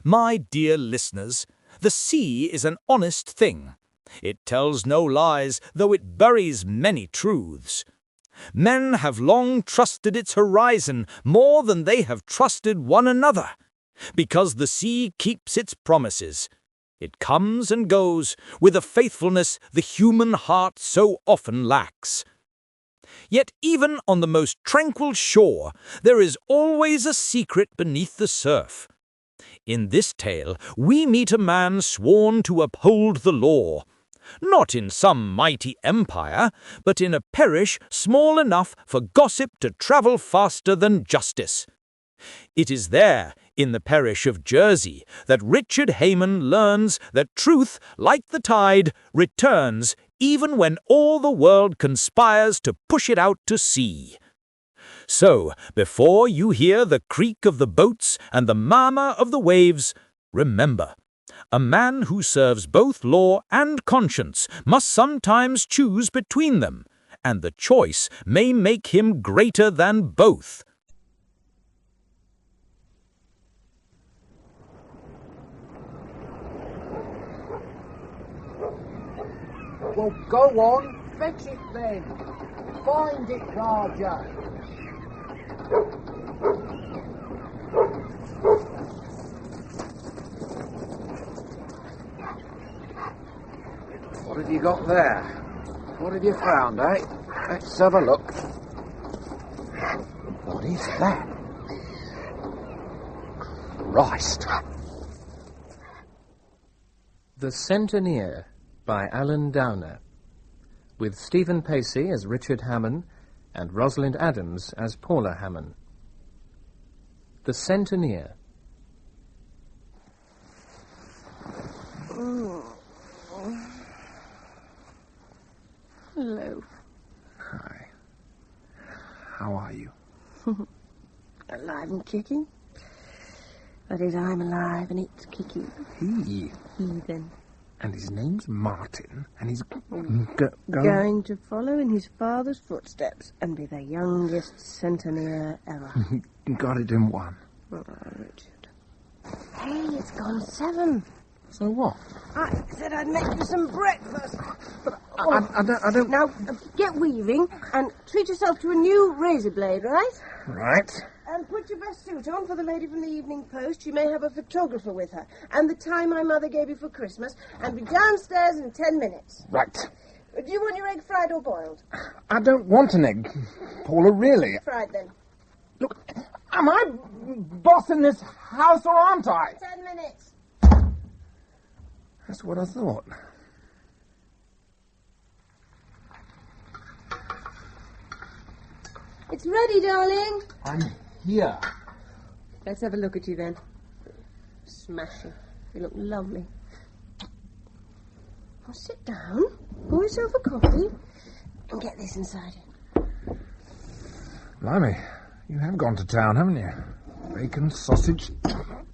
My dear listeners, the sea is an honest thing. It tells no lies, though it buries many truths. Men have long trusted its horizon more than they have trusted one another, because the sea keeps its promises. It comes and goes with a faithfulness the human heart so often lacks. Yet even on the most tranquil shore, there is always a secret beneath the surf. In this tale, we meet a man sworn to uphold the law, not in some mighty empire, but in a parish small enough for gossip to travel faster than justice. It is there, in the parish of Jersey, that Richard Hamon learns that truth, like the tide, returns even when all the world conspires to push it out to sea. So, before you hear the creak of the boats and the murmur of the waves, remember, a man who serves both law and conscience must sometimes choose between them, and the choice may make him greater than both. Well, go on, fetch it then. Find it, Raja. What have you got there? What have you found, eh? Let's have a look. What is that? Christ. The Centenier by Alan Downer, with Stephen Pacey as Richard Hamon and Rosalind Adams as Paula Hamon. The Centenier. Hello. Hi. How are you? Alive and kicking. That is, I'm alive and it's kicking. He. Heathen. And his name's Martin, and he's Going to follow in his father's footsteps and be the youngest centenier ever. Got it in one. Oh, Richard. Hey, it's gone 7. So what? I said I'd make you some breakfast. But I don't... Now, get weaving and treat yourself to a new razor blade, right? Right. And put your best suit on for the lady from the Evening Post. She may have a photographer with her. And the tie my mother gave you for Christmas. And be downstairs in 10 minutes. Right. Do you want your egg fried or boiled? I don't want an egg, Paula, really. Fried, then. Look, am I boss in this house or aren't I? 10 minutes. That's what I thought. It's ready, darling. I'm here. Let's have a look at you, then. Smashing. You look lovely. Well, sit down, pour yourself a coffee, and get this inside you. Blimey, you have gone to town, haven't you? Bacon, sausage,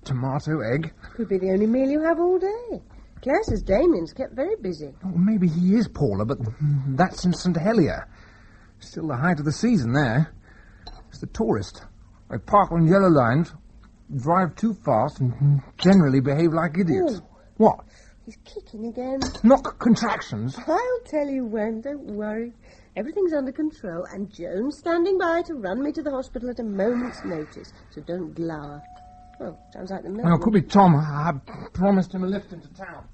tomato, egg. Could be the only meal you have all day. Claire says Damien's kept very busy. Oh, maybe he is, Paula, but that's in St. Helier. Still the height of the season there. It's the tourist. They park on yellow lines, drive too fast, and generally behave like idiots. Oh. What? He's kicking again. Knock contractions. I'll tell you when, don't worry. Everything's under control, and Joan's standing by to run me to the hospital at a moment's notice, so don't glower. Oh, sounds like the milk. Well, it could be Tom. I promised him a lift into town.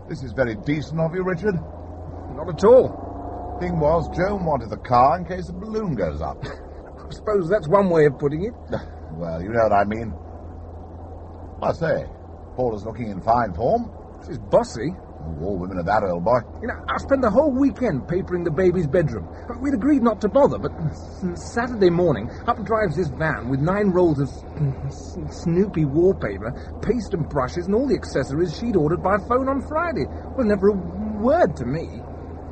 This is very decent of you, Richard. Not at all. Thing was, Joan wanted the car in case the balloon goes up. I suppose that's one way of putting it. Well, you know what I mean. I say, Paula's looking in fine form. She's bossy. Oh, all women are that, old boy. You know, I spent the whole weekend papering the baby's bedroom. We'd agreed not to bother, but Saturday morning, up drives this van with 9 rolls of Snoopy wallpaper, paste and brushes, and all the accessories she'd ordered by phone on Friday. Well, never a word to me.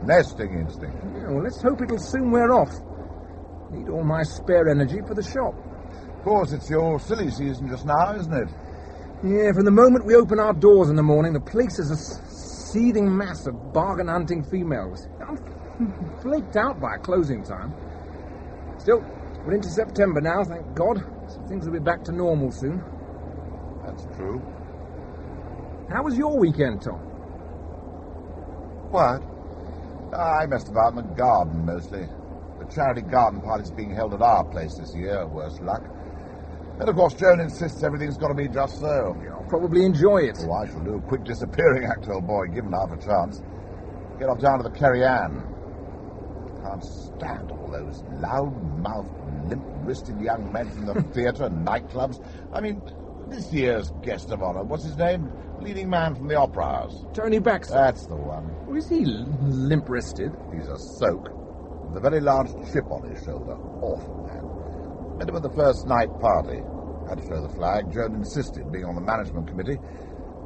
Nesting instinct. Yeah, well, let's hope it'll soon wear off. Need all my spare energy for the shop. Of course, it's your silly season just now, isn't it? Yeah, from the moment we open our doors in the morning, the place is a seething mass of bargain-hunting females. I'm flaked out by closing time. Still, We're into September now, thank God. So things will be back to normal soon. That's true. How was your weekend, Tom? What? I messed about in the garden, mostly. The charity garden party's being held at our place this year, worse luck. And, of course, Joan insists everything's got to be just so. You'll probably enjoy it. Oh, I shall do a quick disappearing act, old boy, given half a chance. Get off down to the Kerry Ann. Can't stand all those loud-mouthed, limp-wristed young men from the theatre and nightclubs. I mean, this year's guest of honour, what's his name? Leading man from the Opera House. Tony Baxter. That's the one. Or is he limp-wristed? He's a soak, with a very large chip on his shoulder. Awful man. Met him at the first night party. Had to show the flag. Joan insisted, being on the management committee.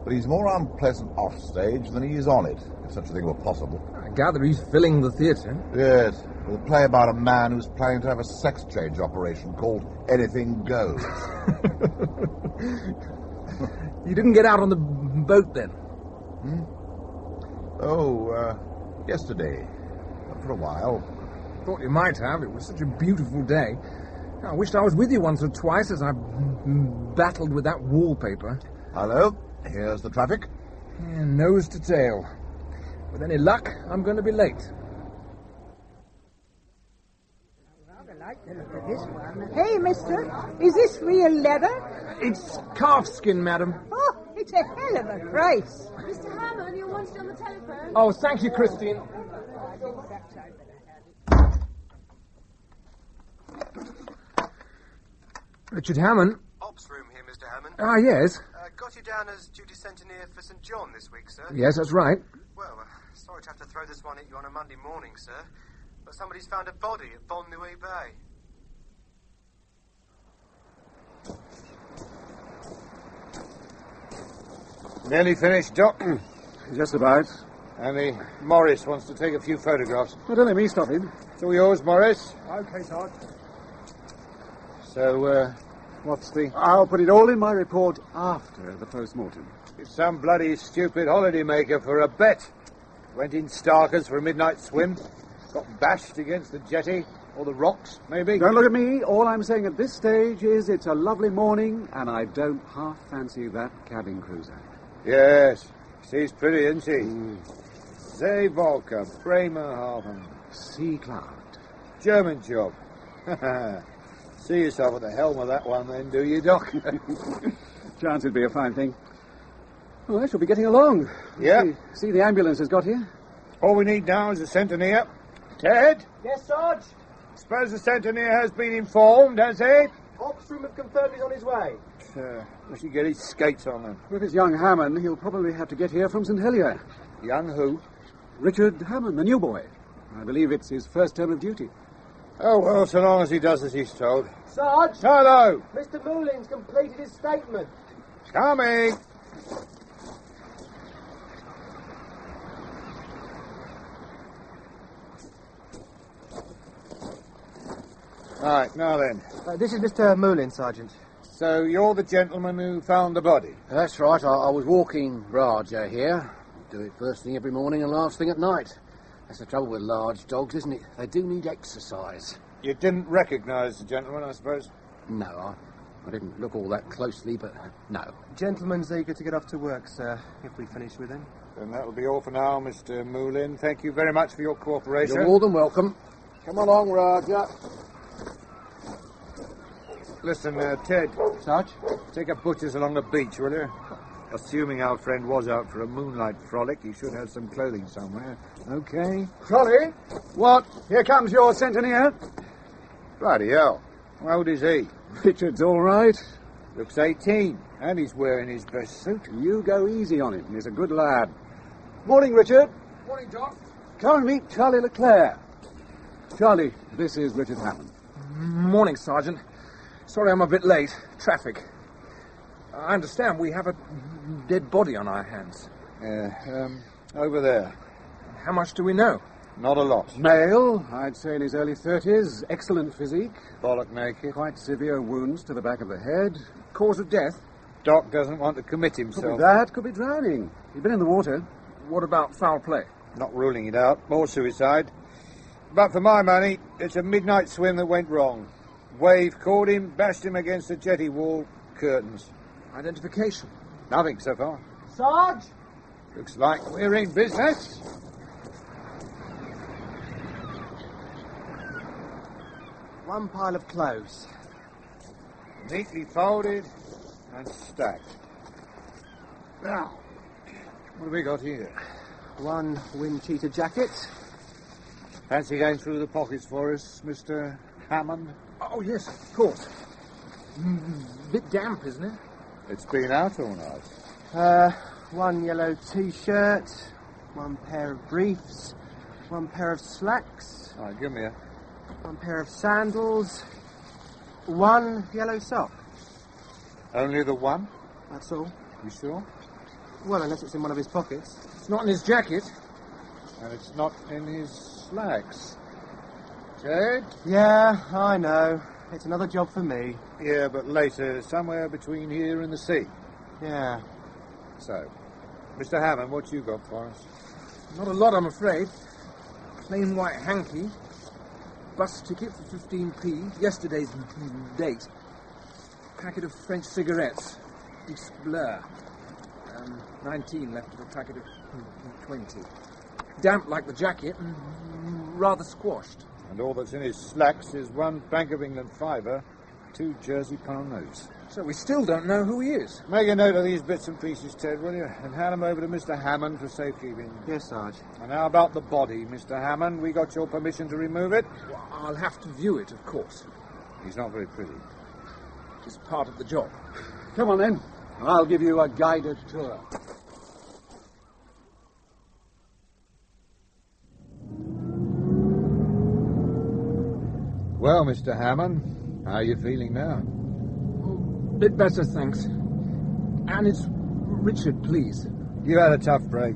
But he's more unpleasant off stage than he is on it, if such a thing were possible. I gather he's filling the theatre. Yes, with a play about a man who's planning to have a sex change operation called Anything Goes. You didn't get out on the boat then? Yesterday. For a while. Thought you might have. It was such a beautiful day. I wished I was with you once or twice as I battled with that wallpaper. Hello, here's the traffic. Yeah, nose to tail. With any luck, I'm going to be late. Hey, mister, is this real leather? It's calf skin, madam. Oh, it's a hell of a price. Mr. Hamon, you're wanted on the telephone. Oh, thank you, Christine. Richard Hamon. Ops room here, Mr. Hamon. Ah, yes. Got you down as duty centenier for St. John this week, sir. Yes, that's right. Well, sorry to have to throw this one at you on a Monday morning, sir, but somebody's found a body at Bon Nuit Bay. Nearly finished, Doc. Just about. And Morris wants to take a few photographs. Well, don't let me stop him. It's all yours, Morris. Okay, Sarge. So, what's the... I'll put it all in my report after the post-mortem. It's some bloody stupid holidaymaker for a bet. Went in Starkers for a midnight swim. Got bashed against the jetty. Or the rocks, maybe. Don't look at me. All I'm saying at this stage is it's a lovely morning, and I don't half fancy that cabin cruiser. Yes. She's pretty, isn't she? Zeevolker, Bremerhaven. Sea Cloud. German job. See yourself at the helm of that one then, do you, Doc? Chance it'd be a fine thing. Well, I shall be getting along. Yeah. See the ambulance has got here? All we need now is a Centenier. Ted? Yes, Sarge? Suppose the Centenier has been informed, has he? Ops room have confirmed he's on his way. We should get his skates on then. With his young Hamon, he'll probably have to get here from St. Helier. Young who? Richard Hamon, the new boy. I believe it's his first term of duty. Oh, well, so long as he does as he's told. Sarge? Hello! Mr. Moulin's completed his statement. Coming! Right, now then. This is Mr. Moulin, Sergeant. So you're the gentleman who found the body? That's right. I was walking Raja here. Do it first thing every morning and last thing at night. That's the trouble with large dogs, isn't it? They do need exercise. You didn't recognise the gentleman, I suppose? No, I didn't look all that closely, but no. Gentleman's eager to get off to work, sir, if we finish with him. Then that'll be all for now, Mr. Moulin. Thank you very much for your cooperation. You're more than welcome. Come along, Raja. Listen, Ted. Sarge? Take a butcher's along the beach, will you? Assuming our friend was out for a moonlight frolic, he should have some clothing somewhere. Okay? Trolley? What? Here comes your Centenier. Bloody hell. How old is he? Richard's all right. Looks 18, and he's wearing his best suit. You go easy on him. He's a good lad. Morning, Richard. Morning, Doc. Come and meet Charlie Leclerc. Charlie, this is Richard Hamon. Morning, Sergeant. Sorry I'm a bit late. Traffic. I understand we have a dead body on our hands. Over there. How much do we know? Not a lot. Male, I'd say in his early 30s. Excellent physique. Bollock naked. Quite severe wounds to the back of the head. Cause of death? Doc doesn't want to commit himself. Could be that, could be drowning. He'd been in the water. What about foul play? Not ruling it out. More suicide. But for my money, it's a midnight swim that went wrong. wave caught him, bashed him against the jetty wall, curtains. Identification? Nothing so far. Sarge? Looks like we're in business. One pile of clothes. Neatly folded and stacked. Now, what have we got here? One wind cheater jacket. Fancy going through the pockets for us, Mr. Hamon? Oh, yes, of course. Bit damp, isn't it? It's been out all night. One yellow T-shirt, one pair of briefs, one pair of slacks. All right, give me a... One pair of sandals, one yellow sock. Only the one? That's all. You sure? Well, unless it's in one of his pockets. It's not in his jacket. And it's not in his slacks. Ted? Yeah, I know. It's another job for me. Yeah, but later, somewhere between here and the sea. Yeah. So, Mr. Hamon, what you got for us? Not a lot, I'm afraid. Plain white hanky. Bus ticket for 15p. Yesterday's date. Packet of French cigarettes. Disc blur. 19 left of a packet of 20. Damp like the jacket and rather squashed. And all that's in his slacks is one Bank of England fiver, 2 Jersey pound notes. So we still don't know who he is. Make a note of these bits and pieces, Ted, will you? And hand them over to Mr. Hamon for safekeeping. Yes, Sarge. And how about the body, Mr. Hamon? We got your permission to remove it? Well, I'll have to view it, of course. He's not very pretty. It's part of the job. Come on, then. I'll give you a guided tour. Well, Mr. Hamon, how are you feeling now? Bit better, thanks. And it's Richard, please. You had a tough break.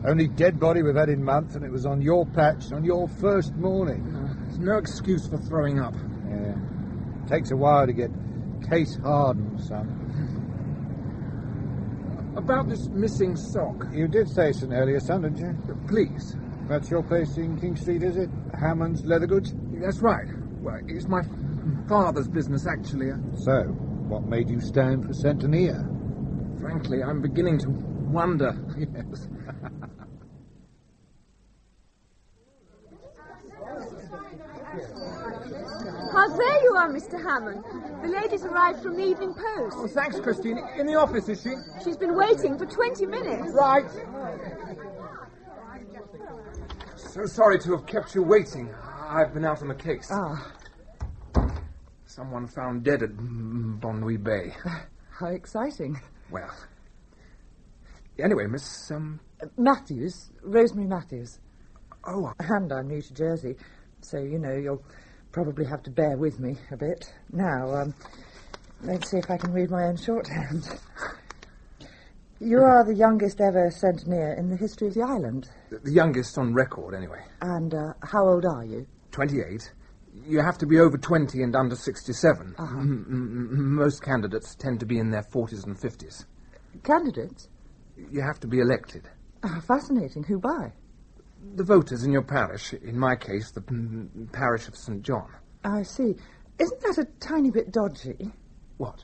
Only dead body we've had in months, and it was on your patch on your first morning. There's no excuse for throwing up. Yeah. Takes a while to get case hardened, son. About this missing sock. You did say so earlier, son, didn't you? Please. That's your place in King Street, is it? Hammond's Leather Goods? That's right. Well, it's my father's business, actually. So, what made you stand for Centenier? Frankly, I'm beginning to wonder. Yes. There you are, Mr. Hamon. The lady's arrived from the Evening Post. Oh, thanks, Christine. In the office, is she? She's been waiting for 20 minutes. Right. So sorry to have kept you waiting. I've been out on a case. Ah. Someone found dead at Nuit Bay. How exciting. Well. Anyway, Miss, Matthews. Rosemary Matthews. Oh. And I'm new to Jersey, so, you know, you'll probably have to bear with me a bit. Now, let's see if I can read my own shorthand. You are the youngest ever centenier in the history of the island. The youngest on record, anyway. And how old are you? 28. You have to be over 20 and under 67. Uh-huh. Most candidates tend to be in their 40s and 50s. Candidates? You have to be elected. Fascinating. Who by? The voters in your parish. In my case, the parish of St. John. I see. Isn't that a tiny bit dodgy? What?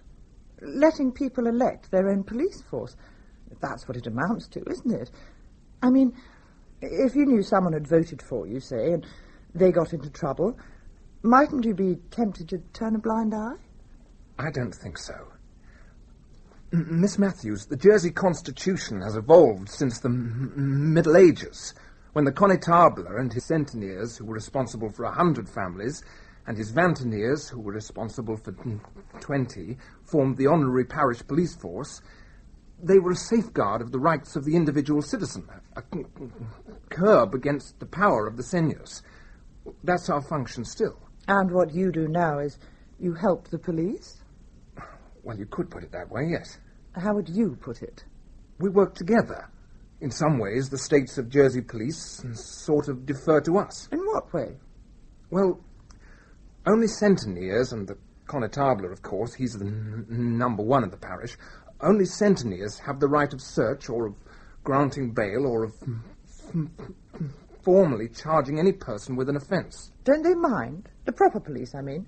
Letting people elect their own police force. That's what it amounts to, isn't it? I mean, if you knew someone had voted for you, say, and they got into trouble, mightn't you be tempted to turn a blind eye? I don't think so. Miss Matthews, the Jersey Constitution has evolved since the Middle Ages, when the Connétable and his Centeniers, who were responsible for 100 families, and his Vanteniers, who were responsible for 20, formed the honorary parish police force. They were a safeguard of the rights of the individual citizen, a curb against the power of the seigneurs. That's our function still. And what you do now is you help the police? Well, you could put it that way, yes. How would you put it? We work together. In some ways, the states of Jersey police sort of defer to us. In what way? Well, only Centeniers, and the Connétable, of course, he's the number one in the parish, only Centeniers have the right of search or of granting bail or of formally charging any person with an offence. Don't they mind? The proper police, I mean.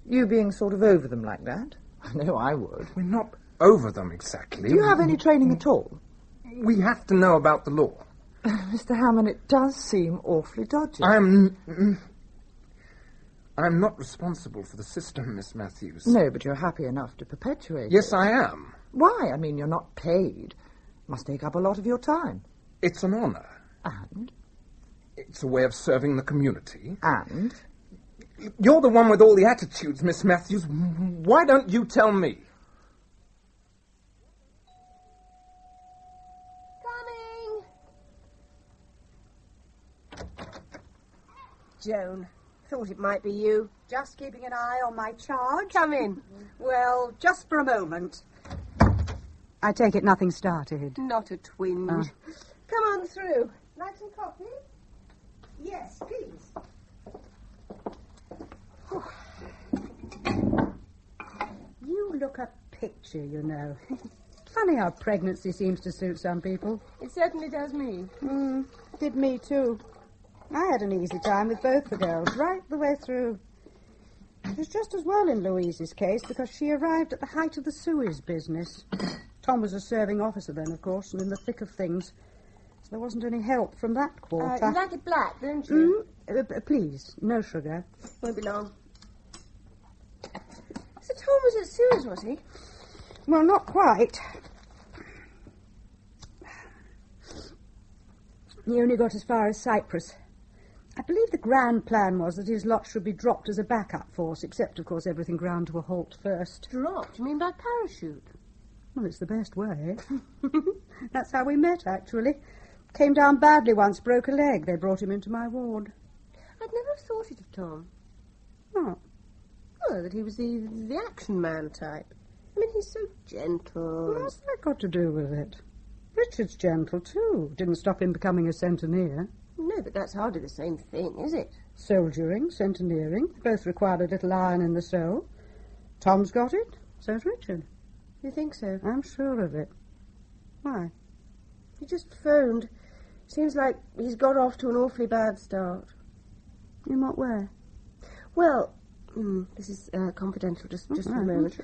You being sort of over them like that? I know I would. We're not over them exactly. Do you have any training at all? We have to know about the law. Mr. Hamon, it does seem awfully dodgy. I'm not responsible for the system, Miss Matthews. No, but you're happy enough to perpetuate it. Yes, I am. Why? I mean, you're not paid. Must take up a lot of your time. It's an honour. And? It's a way of serving the community. And? You're the one with all the attitudes, Miss Matthews. Why don't you tell me? Joan, thought it might be you. Just keeping an eye on my charge. Come in. Well, just for a moment. I take it nothing started. Not a twinge. Come on through. Like some coffee? Yes, please. You look a picture, you know. Funny how pregnancy seems to suit some people. It certainly does me. Did me too. I had an easy time with both the girls, right the way through. It was just as well in Louise's case, because she arrived at the height of the Suez business. Tom was a serving officer then, of course, and in the thick of things. So there wasn't any help from that quarter. You like it black, don't you? Please, no sugar. Won't be long. So Tom was at Suez, was he? Well, not quite. He only got as far as Cyprus. I believe the grand plan was that his lot should be dropped as a backup force, except, of course, everything ground to a halt first. Dropped? You mean by parachute? Well, it's the best way. That's how we met, actually. Came down badly once, broke a leg. They brought him into my ward. I'd never have thought it of Tom. What? Oh, that he was the action man type. I mean, he's so gentle. What's that got to do with it? Richard's gentle, too. Didn't stop him becoming a centenier. No, but that's hardly the same thing, is it? Soldiering, centeneering, both required a little iron in the soul. Tom's got it, so's Richard. You think so? I'm sure of it. Why? He just phoned. Seems like he's got off to an awfully bad start. In what way? Well, this is confidential, just for a moment.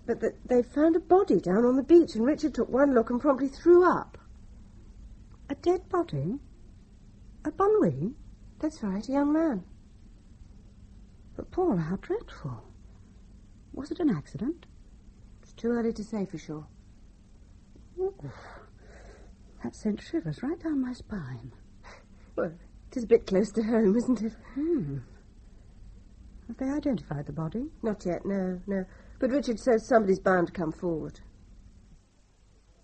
But they found a body down on the beach, and Richard took one look and promptly threw up. A dead body? At Bonwee? That's right, a young man. But, Paula, how dreadful. Was it an accident? It's too early to say for sure. Ooh, that sent shivers right down my spine. Well, it is a bit close to home, isn't it? Have they identified the body? Not yet, no. But Richard says somebody's bound to come forward.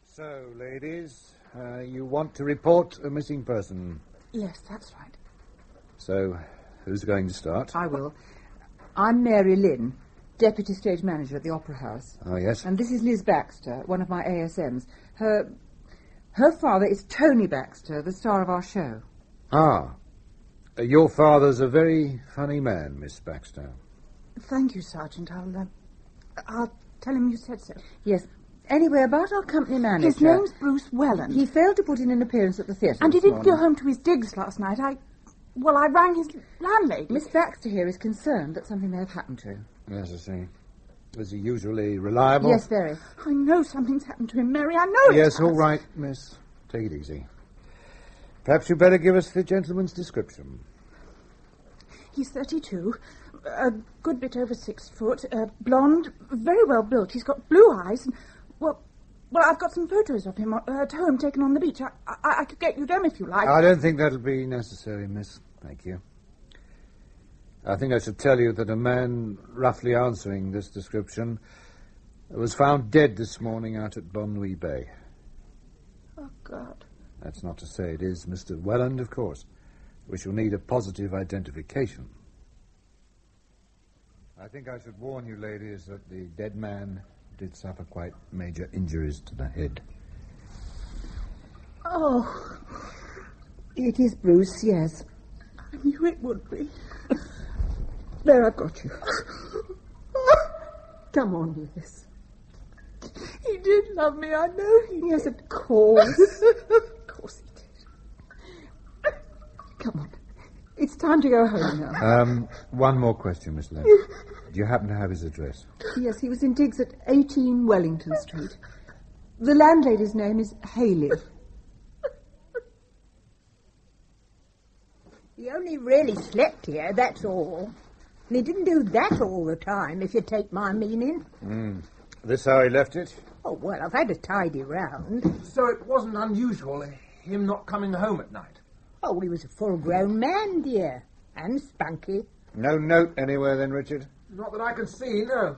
So, ladies, you want to report a missing person? Yes, that's right. So, who's going to start? I will. I'm Mary Lynn, Deputy Stage Manager at the Opera House. Oh, yes? And this is Liz Baxter, one of my ASMs. Her father is Tony Baxter, the star of our show. Ah. Your father's a very funny man, Miss Baxter. Thank you, Sergeant. I'll tell him you said so. Yes. Anyway, about our company manager... His name's Bruce Welland. He failed to put in an appearance at the theatre And he this didn't morning. go home to his digs last night. I rang his landlady. Miss Baxter here is concerned that something may have happened to him. Yes, I see. Is he usually reliable? Yes, very. I know something's happened to him, Mary. I know it Yes, has. all right, miss. Take it easy. Perhaps you'd better give us the gentleman's description. He's 32, a good bit over 6 foot, blonde, very well built. He's got blue eyes, and, well, I've got some photos of him at home taken on the beach. I could get you them if you like. I don't think that'll be necessary, miss. Thank you. I think I should tell you that a man roughly answering this description was found dead this morning out at Bonwee Bay. Oh, God. That's not to say it is Mr. Welland, of course. We shall need a positive identification. I think I should warn you, ladies, that the dead man did suffer quite major injuries to the head. Oh. It is Bruce, yes. I knew it would be. There, I've got you. Come on, Liz. He did love me, I know he Yes, of course. Of course he did. Come on. It's time to go home now. One more question, Miss Lynn. Do you happen to have his address? Yes, he was in digs at 18 Wellington Street. The landlady's name is Haley. He only really slept here, that's all. And he didn't do that all the time, if you take my meaning. This how he left it? Oh, well, I've had a tidy round. So it wasn't unusual, him not coming home at night? Oh, he was a full-grown man, dear. And spunky. No note anywhere then, Richard? Not that I can see, no.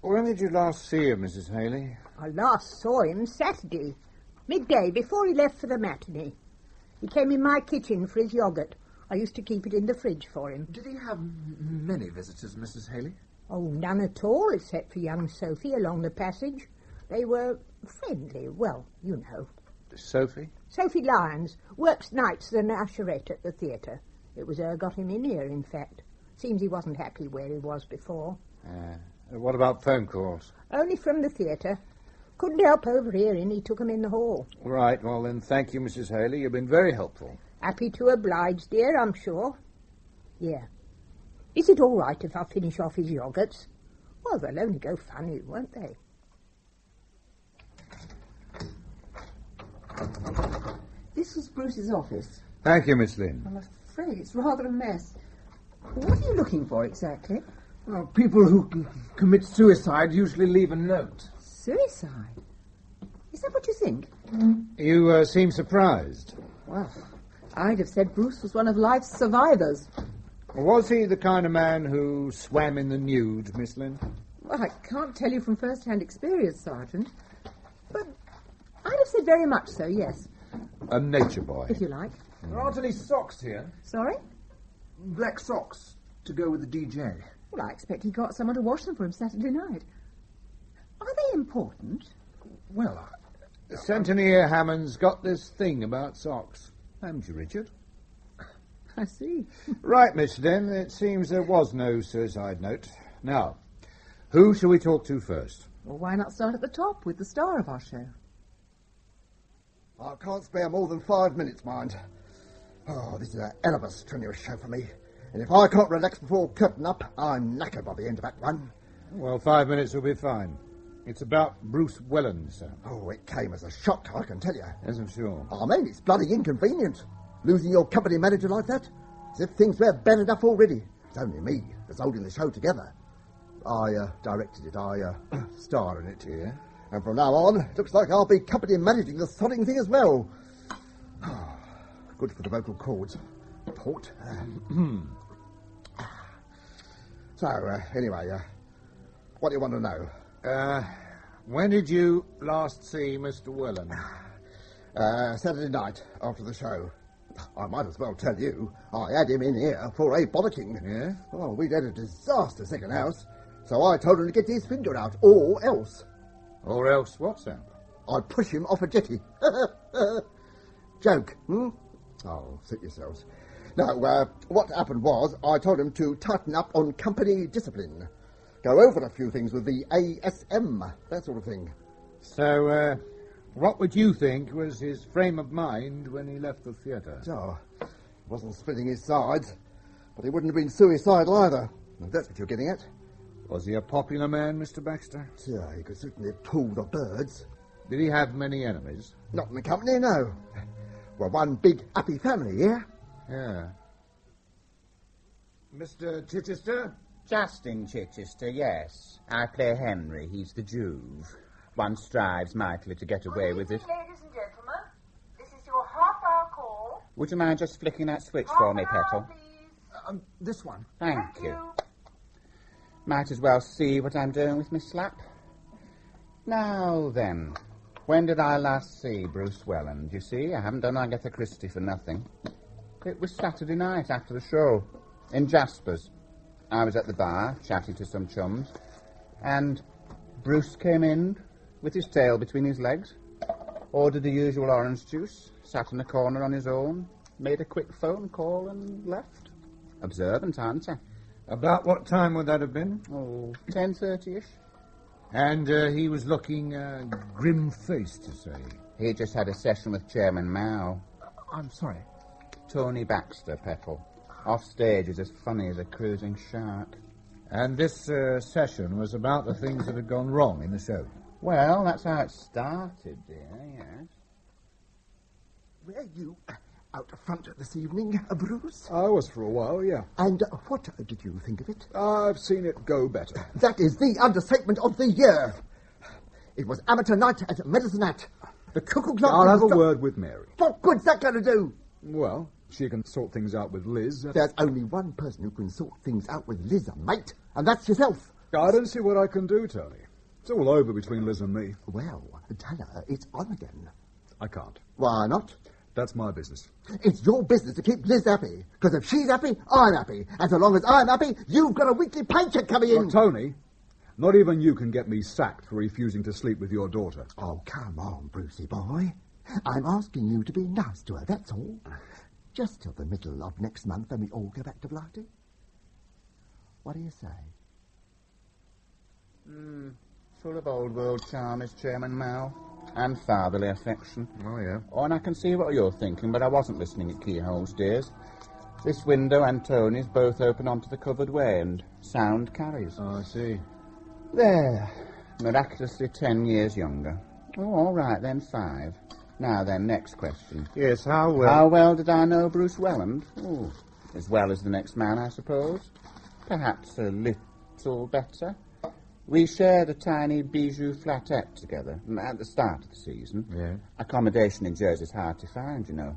When did you last see him, Mrs. Haley? I last saw him Saturday, midday, before he left for the matinee. He came in my kitchen for his yoghurt. I used to keep it in the fridge for him. Did he have many visitors, Mrs. Haley? Oh, none at all, except for young Sophie along the passage. They were friendly, well, you know. Sophie? Sophie Lyons works nights as an usherette at the theatre. It was her got him in here, in fact. Seems he wasn't happy where he was before. What about phone calls? Only from the theatre. Couldn't help overhearing. He took 'em in the hall. Right, well then, thank you, Mrs. Haley. You've been very helpful. Happy to oblige, dear, I'm sure. Yeah. Is it all right if I finish off his yoghurts? Well, they'll only go funny, won't they? This was Bruce's office. Thank you, Miss Lynn. I'm afraid it's rather a mess. What are you looking for exactly? Well, people who commit suicide usually leave a note. Suicide? Is that what you think? You seem surprised. Well, I'd have said Bruce was one of life's survivors. Was he the kind of man who swam in the nude, Miss Lynn? Well, I can't tell you from first-hand experience, Sergeant. But I'd have said very much so, yes. A nature boy. If you like. There aren't any socks here. Sorry? Black socks to go with the DJ. Well, I expect he got someone to wash them for him Saturday night. Are they important? Well, Centenier Hamon's got this thing about socks. Haven't you, Richard? I see. Right, Miss Lynn, it seems there was no suicide note. Now, who shall we talk to first? Well, why not start at the top with the star of our show? I can't spare more than 5 minutes, mind. Oh, this is a hell of a strenuous show for me. And if I can't relax before curtain up, I'm knackered by the end of Act 1. Well, 5 minutes will be fine. It's about Bruce Welland, sir. Oh, it came as a shock, I can tell you. Yes, I'm sure. I mean, it's bloody inconvenient. Losing your company manager like that. As if things were bad enough already. It's only me that's holding the show together. I directed it. I star in it. Yeah. And from now on, it looks like I'll be company managing the sodding thing as well. Good for the vocal cords. Port. So, anyway, what do you want to know? When did you last see Mr. Welland? Saturday night, after the show. I might as well tell you, I had him in here for a bollocking. Yeah? Oh, we'd had a disaster second house, so I told him to get his finger out, or else. Or else what's that? I'd push him off a jetty. Joke, Oh, suit yourselves. Now, what happened was, I told him to tighten up on company discipline. Go over a few things with the ASM, that sort of thing. So, what would you think was his frame of mind when he left the theatre? Oh, he wasn't splitting his sides, but he wouldn't have been suicidal either. If that's what you're getting at. Was he a popular man, Mr. Baxter? Yeah, he could certainly pull the birds. Did he have many enemies? Not in the company, no. Well, one big happy family, yeah? Yeah. Mr. Chichester? Justin Chichester, yes. I play Henry. He's the Juve. One strives mightily to get away with it. Ladies and gentlemen, this is your half-hour call. Would you mind just flicking that switch for me, Petal? This one. Thank you. Might as well see what I'm doing with my slap. Now then, when did I last see Bruce Welland? You see, I haven't done Agatha Christie for nothing. It was Saturday night after the show, in Jasper's. I was at the bar, chatting to some chums, and Bruce came in with his tail between his legs, ordered the usual orange juice, sat in a corner on his own, made a quick phone call and left. Observant, aren't I? About what time would that have been? Oh, 10:30ish. And he was looking grim-faced, you say? He just had a session with Chairman Mao. I'm sorry. Tony Baxter, Petal. Off stage is as funny as a cruising shark. And this session was about the things that had gone wrong in the show. Well, that's how it started, dear, yes. Were you out front this evening, Bruce? I was for a while, yeah. And what did you think of it? I've seen it go better. That is the understatement of the year. It was amateur night at Medicine Hat. The cuckoo clock... I'll have a word with Mary. What good's that going to do? Well, she can sort things out with Liz. There's only one person who can sort things out with Liz, mate, and that's yourself. I don't see what I can do, Tony. It's all over between Liz and me. Well, tell her it's on again. I can't. Why not? That's my business. It's your business to keep Liz happy, because if she's happy, I'm happy. And so long as I'm happy, you've got a weekly paycheck coming in. Well, Tony, not even you can get me sacked for refusing to sleep with your daughter. Oh, come on, Brucey boy. I'm asking you to be nice to her, that's all. Just till the middle of next month when we all go back to Blighty. What do you say? Full of old world charm is Chairman Mao. And fatherly affection. Oh, yeah. Oh, and I can see what you're thinking, but I wasn't listening at keyholes, dears. This window and Tony's both open onto the covered way, and sound carries. Oh, I see. There. Miraculously 10 years younger. Oh, all right, then 5. Now then, next question. Yes, how well... How well did I know Bruce Welland? Oh, as well as the next man, I suppose. Perhaps a little better. We shared a tiny bijou flatette together at the start of the season. Yeah. Accommodation in Jersey's hard to find, you know.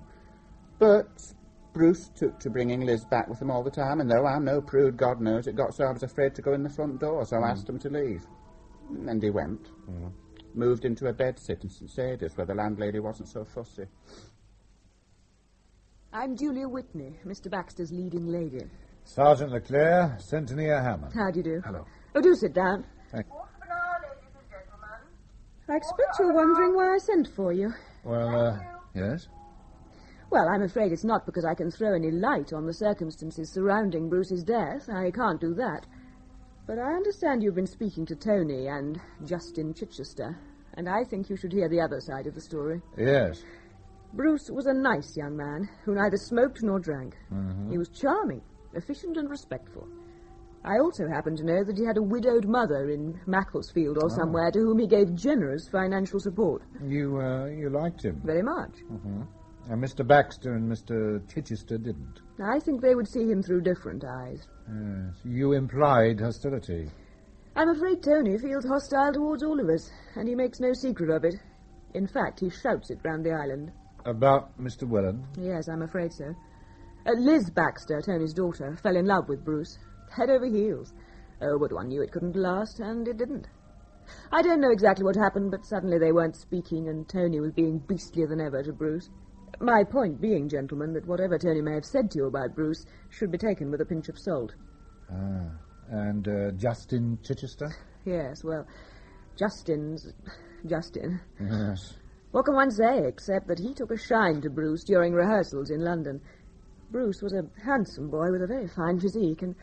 But Bruce took to bringing Liz back with him all the time, and though I'm no prude, God knows, it got so I was afraid to go in the front door, so I asked him to leave. And he went. Moved into a bedsit in St. Sadie's, where the landlady wasn't so fussy. I'm Julia Whitney, Mr. Baxter's leading lady. Sergeant Leclerc, Centenier Hamon. How do you do? Hello. Oh, do sit down. I expect you're wondering why I sent for you. Well, yes? Well, I'm afraid it's not because I can throw any light on the circumstances surrounding Bruce's death. I can't do that. But I understand you've been speaking to Tony and Justin Chichester, and I think you should hear the other side of the story. Yes. Bruce was a nice young man who neither smoked nor drank. He was charming, efficient and respectful. I also happen to know that he had a widowed mother in Macclesfield or somewhere to whom he gave generous financial support. You liked him? Very much. And Mr. Baxter and Mr. Chichester didn't? I think they would see him through different eyes. Yes. You implied hostility. I'm afraid Tony feels hostile towards all of us, and he makes no secret of it. In fact, he shouts it round the island. About Mr. Welland? Yes, I'm afraid so. Liz Baxter, Tony's daughter, fell in love with Bruce. Head over heels. Oh, but one knew it couldn't last, and it didn't. I don't know exactly what happened, but suddenly they weren't speaking, and Tony was being beastlier than ever to Bruce. My point being, gentlemen, that whatever Tony may have said to you about Bruce should be taken with a pinch of salt. And Justin Chichester? Yes, well, Justin. Yes. What can one say, except that he took a shine to Bruce during rehearsals in London. Bruce was a handsome boy with a very fine physique, and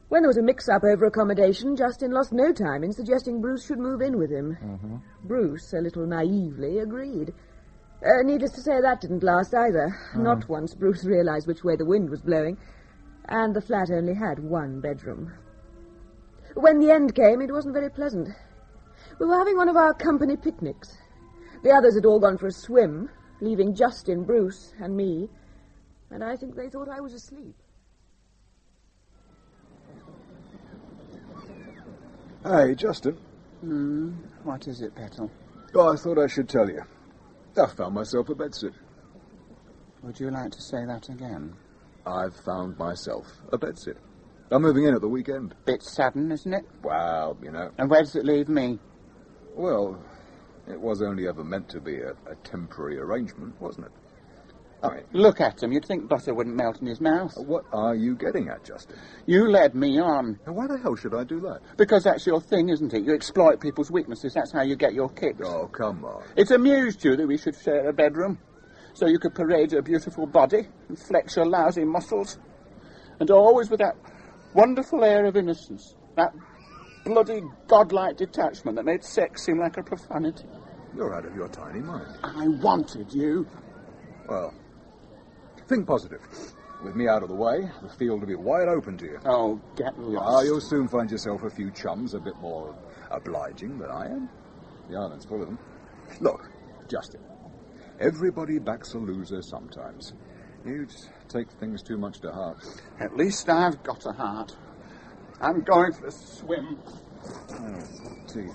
when there was a mix-up over accommodation, Justin lost no time in suggesting Bruce should move in with him. Bruce, a little naively, agreed. Needless to say, that didn't last either. Not once Bruce realized which way the wind was blowing, and the flat only had one bedroom. When the end came, it wasn't very pleasant. We were having one of our company picnics. The others had all gone for a swim, leaving Justin, Bruce, and me, and I think they thought I was asleep. Hey, Justin. What is it, Petal? Oh, I thought I should tell you. I found myself a bedsit. Would you like to say that again? I've found myself a bedsit. I'm moving in at the weekend. Bit sudden, isn't it? Well, you know. And where does it leave me? Well, it was only ever meant to be a temporary arrangement, wasn't it? Look at him. You'd think butter wouldn't melt in his mouth. What are you getting at, Justin? You led me on. And why the hell should I do that? Because that's your thing, isn't it? You exploit people's weaknesses. That's how you get your kicks. Oh, come on. It amused you that we should share a bedroom, so you could parade your beautiful body and flex your lousy muscles, and always with that wonderful air of innocence, that bloody godlike detachment that made sex seem like a profanity. You're out of your tiny mind. I wanted you. Well, think positive. With me out of the way, the field will be wide open to you. Oh, get lost. You'll soon find yourself a few chums a bit more obliging than I am. The island's full of them. Look, Justin, everybody backs a loser sometimes. You just take things too much to heart. At least I've got a heart. I'm going for a swim. Oh, teeth.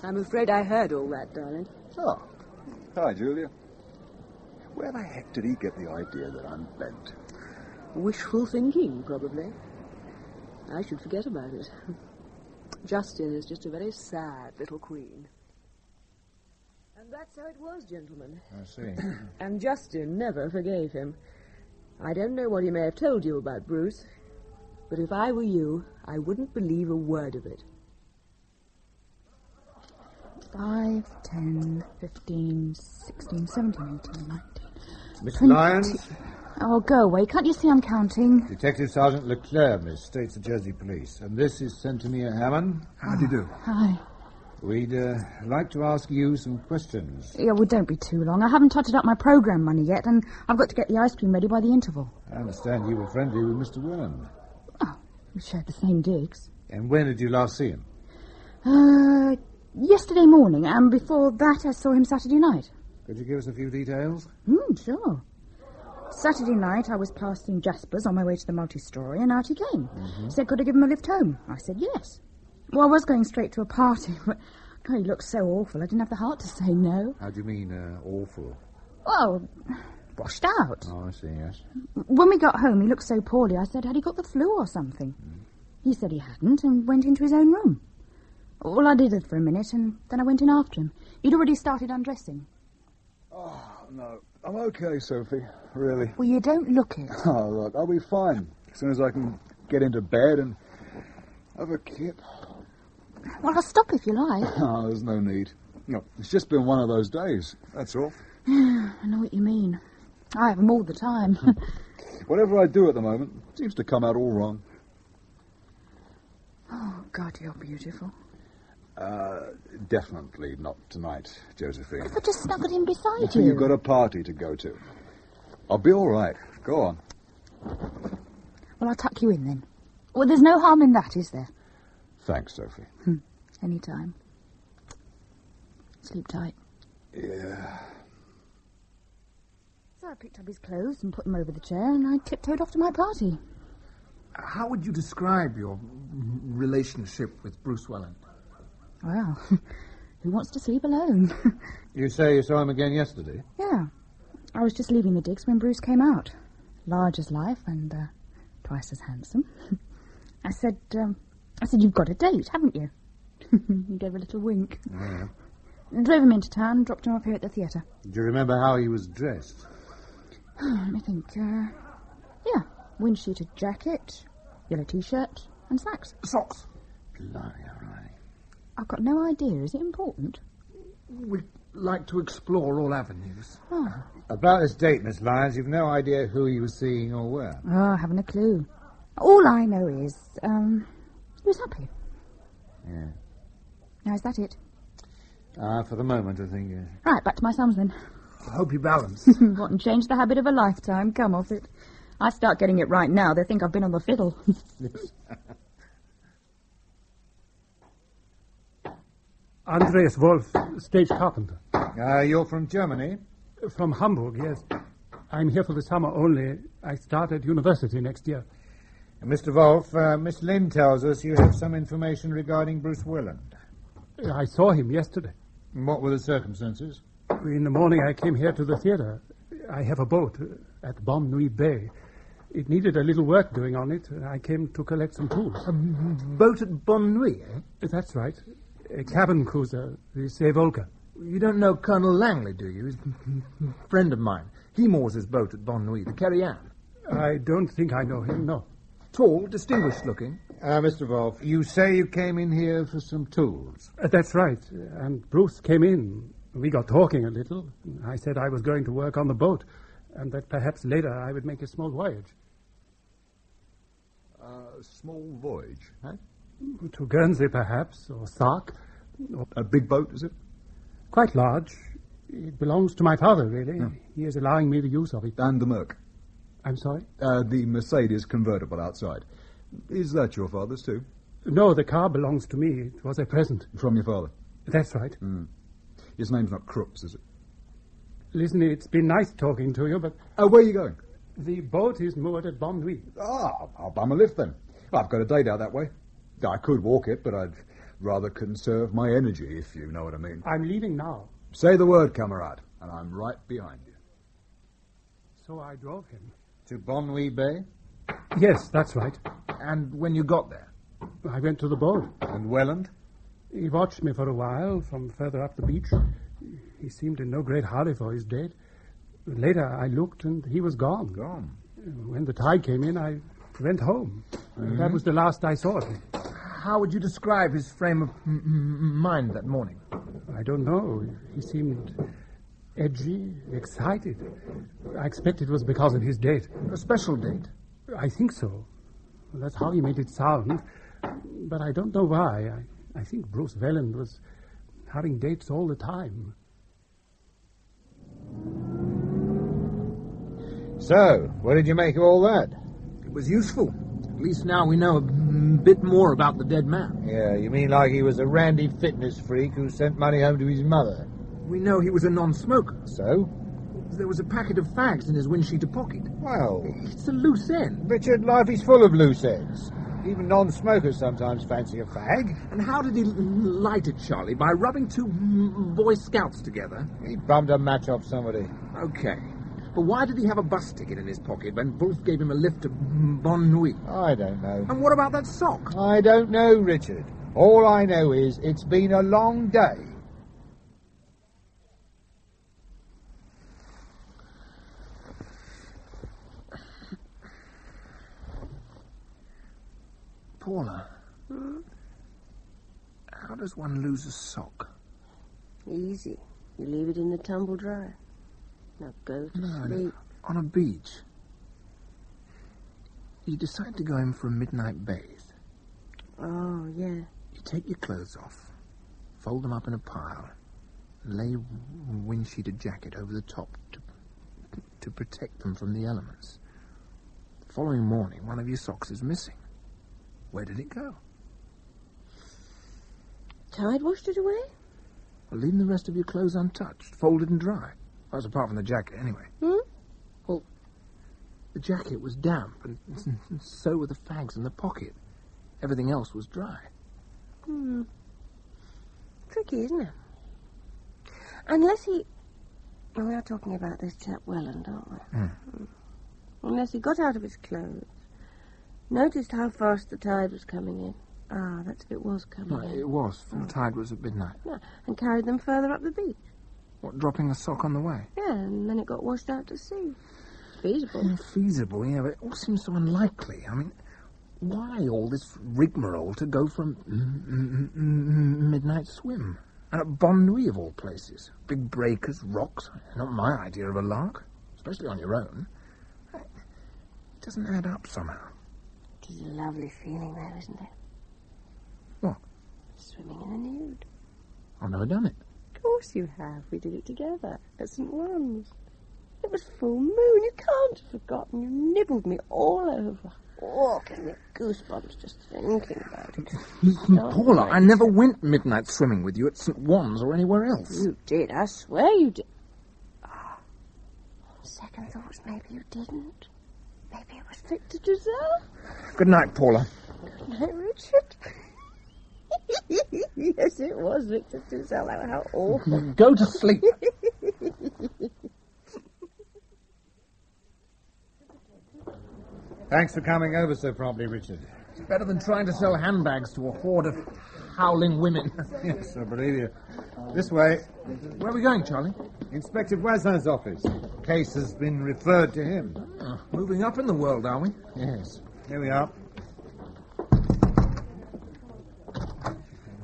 I'm afraid I heard all that, darling. Oh, hi, Julia. Where the heck did he get the idea that I'm bent? Wishful thinking, probably. I should forget about it. Justin is just a very sad little queen. And that's how it was, gentlemen. I see. And Justin never forgave him. I don't know what he may have told you about Bruce, but if I were you, I wouldn't believe a word of it. 5, 10, 15, 16, 17, 18, 19... Miss 20. Lyons? Oh, go away. Can't you see I'm counting? Detective Sergeant Leclerc, Miss, States of Jersey Police. And this is Centenier Hamon. How do you do? Hi. We'd like to ask you some questions. Yeah, well, don't be too long. I haven't totted up my programme money yet, and I've got to get the ice cream ready by the interval. I understand you were friendly with Mr. Welland. Oh, we shared the same digs. And when did you last see him? Yesterday morning, and before that I saw him Saturday night. Could you give us a few details? Sure. Saturday night I was passing Jasper's on my way to the multi-story, and out he came. Mm-hmm. Said, could I give him a lift home? I said, yes. Well, I was going straight to a party, but God, he looked so awful, I didn't have the heart to say no. How do you mean, awful? Well, washed out. Oh, I see, yes. When we got home, he looked so poorly, I said, had he got the flu or something? He said he hadn't, and went into his own room. Well, I did it for a minute, and then I went in after him. He'd already started undressing. Oh, no. I'm okay, Sophie. Really. Well, you don't look it. Oh, look, I'll be fine. As soon as I can get into bed and have a kip. Well, I'll stop if you like. Oh, there's no need. No, it's just been one of those days, that's all. I know what you mean. I have them all the time. Whatever I do at the moment seems to come out all wrong. Oh, God, you're beautiful. Definitely not tonight, Josephine. I just snuggled in beside You've got a party to go to. I'll be all right. Go on. Well, I'll tuck you in then. Well, there's no harm in that, is there? Thanks, Sophie. Any time. Sleep tight. Yeah. So I picked up his clothes and put them over the chair, and I tiptoed off to my party. How would you describe your relationship with Bruce Welland? Well, who wants to sleep alone? You say you saw him again yesterday? Yeah. I was just leaving the digs when Bruce came out. Large as life and twice as handsome. I said, you've got a date, haven't you? He gave a little wink. Yeah. And drove him into town and dropped him off here at the theatre. Do you remember how he was dressed? Let me think. Yeah, wind-sheeted jacket, yellow T-shirt, and slacks. Socks. Blimey, all right. I've got no idea. Is it important? We'd like to explore all avenues. Oh. About this date, Miss Lyons, you've no idea who he was seeing or where? Oh, I haven't a clue. All I know is, he was happy. Yeah. Now, is that it? For the moment, I think, yes. Right, back to my sums then. I hope you balance. What, and change the habit of a lifetime? Come off it. I start getting it right now, they think I've been on the fiddle. Andreas Wolf, stage carpenter. You're from Germany? From Hamburg, yes. I'm here for the summer only. I start at university next year. Mr. Wolf, Miss Lynn tells us you have some information regarding Bruce Welland. I saw him yesterday. And what were the circumstances? In the morning I came here to the theatre. I have a boat at Nuit Bay. It needed a little work doing on it. I came to collect some tools. A boat at Nuit, eh? That's right. A cabin cruiser, the Volga. You don't know Colonel Langley, do you? He's a friend of mine. He moors his boat at Nuit, the Carrie Ann. I don't think I know him, no. Tall, distinguished looking. Mr. Wolf, you say you came in here for some tools. That's right. And Bruce came in. We got talking a little. I said I was going to work on the boat, and that perhaps later I would make a small voyage. Small voyage, eh? To Guernsey, perhaps, or Sark. Or a big boat, is it? Quite large. It belongs to my father, really. Yeah. He is allowing me the use of it. And the Merc? I'm sorry? The Mercedes convertible outside. Is that your father's too? No, the car belongs to me. It was a present. From your father? That's right. His name's not Crooks, is it? Listen, it's been nice talking to you, but... where are you going? The boat is moored at Nuit. I'll bum a lift then. I've got a date out that way. I could walk it, but I'd rather conserve my energy, if you know what I mean. I'm leaving now. Say the word, comrade, and I'm right behind you. So I drove him. To Nuit Bay? Yes, that's right. And when you got there? I went to the boat. And Welland? He watched me for a while from further up the beach. He seemed in no great hurry for his date. Later I looked and he was gone. Gone? When the tide came in, I went home. That was the last I saw of him. How would you describe his frame of mind that morning? I don't know. He seemed edgy, excited. I expect it was because of his date. A special date? I think so. That's how he made it sound. But I don't know why. I think Bruce Welland was having dates all the time. So, what did you make of all that? It was useful. At least now we know a bit more about the dead man. Yeah, you mean like he was a randy fitness freak who sent money home to his mother? We know he was a non-smoker. So? There was a packet of fags in his windsheeter pocket. Well... It's a loose end. Richard, life is full of loose ends. Even non-smokers sometimes fancy a fag. And how did he light it, Charlie? By rubbing two Boy Scouts together? He bummed a match off somebody. Okay. But why did he have a bus ticket in his pocket when Wolf gave him a lift to Nuit? I don't know. And what about that sock? I don't know, Richard. All I know is it's been a long day. Paula, how does one lose a sock? Easy. You leave it in the tumble dryer. Now go to sleep. On a beach. You decide to go in for a midnight bathe. Oh, yeah. You take your clothes off, fold them up in a pile, and lay a windsheeter jacket over the top to protect them from the elements. The following morning, one of your socks is missing. Where did it go? Tide washed it away? Well, leaving the rest of your clothes untouched, folded and dry. That's apart from the jacket, anyway. Well, the jacket was damp, and so were the fags in the pocket. Everything else was dry. Tricky, isn't it? Unless he... Well, we are talking about this chap Welland, aren't we? Unless he got out of his clothes, noticed how fast the tide was coming in. Ah, that's if it was coming in. It was. Full tide was at midnight. Yeah, and carried them further up the beach. What, dropping a sock on the way? Yeah, and then it got washed out to sea. Feasible. Feasible, yeah, but it all seems so unlikely. I mean, why all this rigmarole to go for a midnight swim? And at Nuit, of all places. Big breakers, rocks. Not my idea of a lark. Especially on your own. It doesn't add up somehow. It is a lovely feeling there, isn't it? What? Swimming in the nude. I've never done it. Of course you have. We did it together at St. One's. It was full moon. You can't have forgotten. You nibbled me all over. Oh, getting me goosebumps just thinking about it. Paula, I never went midnight swimming with you at St. One's or anywhere else. You did. I swear you did. Oh, on second thoughts, maybe you didn't. Maybe it was Victor Giselle. Good night, Paula. Good night, Richard. Yes, it was Victor Giselle. How awful. Go to sleep. Thanks for coming over so promptly, Richard. It's better than trying to sell handbags to a horde of howling women. Yes, I believe you. This way. Where are we going, Charlie? Inspector Voisin's office. Case has been referred to him. Moving up in the world, are we? Yes. Here we are.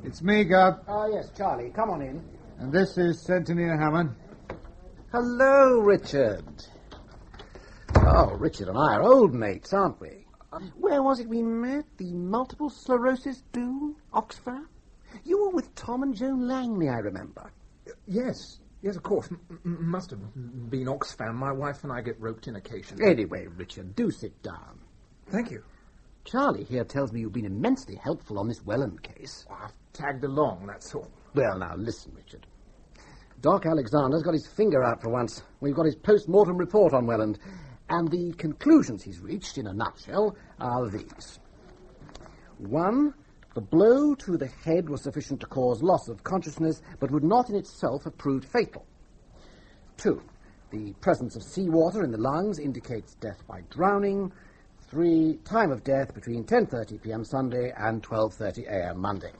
It's me, Gov. Oh, yes, Charlie. Come on in. And this is Centenier Hamon. Hello, Richard. Oh, Richard and I are old mates, aren't we? Where was it we met? The multiple sclerosis do? Oxford? You were with Tom and Joan Langley, I remember. Yes. Yes, of course. Must have been Oxfam. My wife and I get roped in occasionally. Anyway, Richard, do sit down. Thank you. Charlie here tells me you've been immensely helpful on this Welland case. I've tagged along, that's all. Well, now, listen, Richard. Doc Alexander's got his finger out for once. We've got his post-mortem report on Welland, and the conclusions he's reached, in a nutshell, are these. 1. The blow to the head was sufficient to cause loss of consciousness, but would not in itself have proved fatal. 2. The presence of seawater in the lungs indicates death by drowning. 3. Time of death between 10:30 p.m. Sunday and 12:30 a.m. Monday.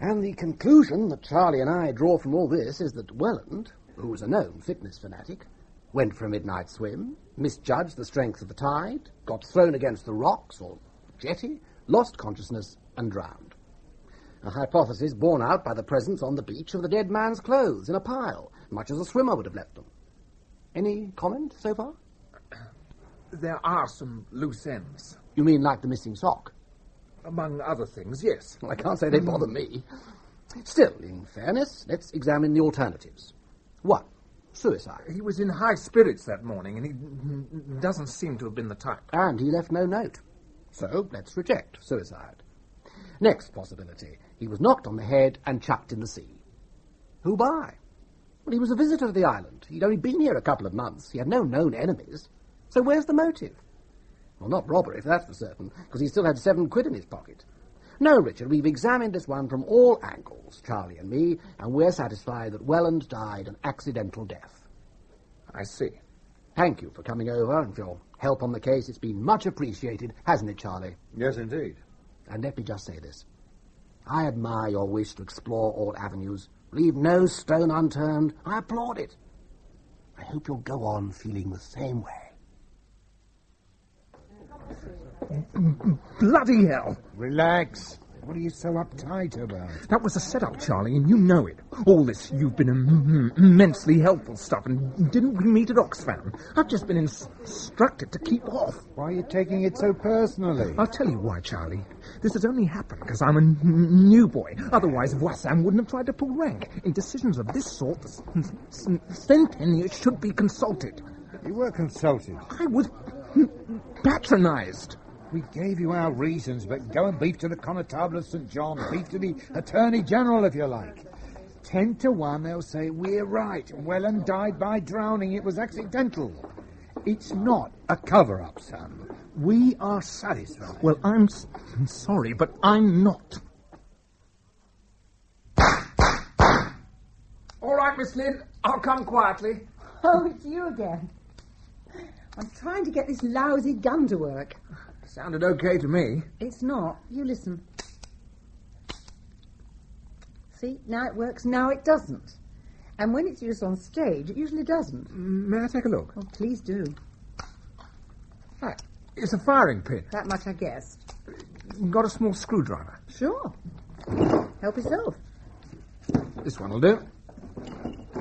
And the conclusion that Charlie and I draw from all this is that Welland, who was a known fitness fanatic, went for a midnight swim, misjudged the strength of the tide, got thrown against the rocks or jetty, lost consciousness, and drowned. A hypothesis borne out by the presence on the beach of the dead man's clothes in a pile, much as a swimmer would have left them. Any comment so far? There are some loose ends. You mean like the missing sock? Among other things, yes. Well, I can't say they bother me. Still, in fairness, let's examine the alternatives. 1. Suicide. He was in high spirits that morning, and he doesn't seem to have been the type. And he left no note. So, let's reject suicide. Next possibility. He was knocked on the head and chucked in the sea. Who by? Well, he was a visitor to the island. He'd only been here a couple of months. He had no known enemies. So where's the motive? Well, not robbery, for that's for certain, because he still had 7 quid in his pocket. No, Richard, we've examined this one from all angles, Charlie and me, and we're satisfied that Welland died an accidental death. I see. Thank you for coming over and for your help on the case. It's been much appreciated, hasn't it, Charlie? Yes, indeed. And let me just say this. I admire your wish to explore all avenues. Leave no stone unturned. I applaud it. I hope you'll go on feeling the same way. Bloody hell! Relax. What are you so uptight about? That was a setup, Charlie, and you know it. All this, you've been immensely helpful stuff, and didn't we meet at Oxfam? I've just been instructed to keep off. Why are you taking it so personally? I'll tell you why, Charlie. This has only happened because I'm a new boy. Otherwise, Voisin wouldn't have tried to pull rank. In decisions of this sort, the Centenier should be consulted. You were consulted. I was patronized. We gave you our reasons, but go and beef to the Constable of St. John, beef to the Attorney General, if you like. 10 to 1, they'll say, we're right. Welland died by drowning. It was accidental. It's not a cover-up, son. We are satisfied. Well, I'm sorry, but I'm not. All right, Miss Lynn, I'll come quietly. Oh, it's you again. I'm trying to get this lousy gun to work. Sounded okay to me. It's not. You listen. See, now it works, now it doesn't. And when it's used on stage, it usually doesn't. May I take a look? Oh, please do. Right. It's a firing pin. That much I guessed. Got a small screwdriver? Sure. Help yourself. This one will do. Did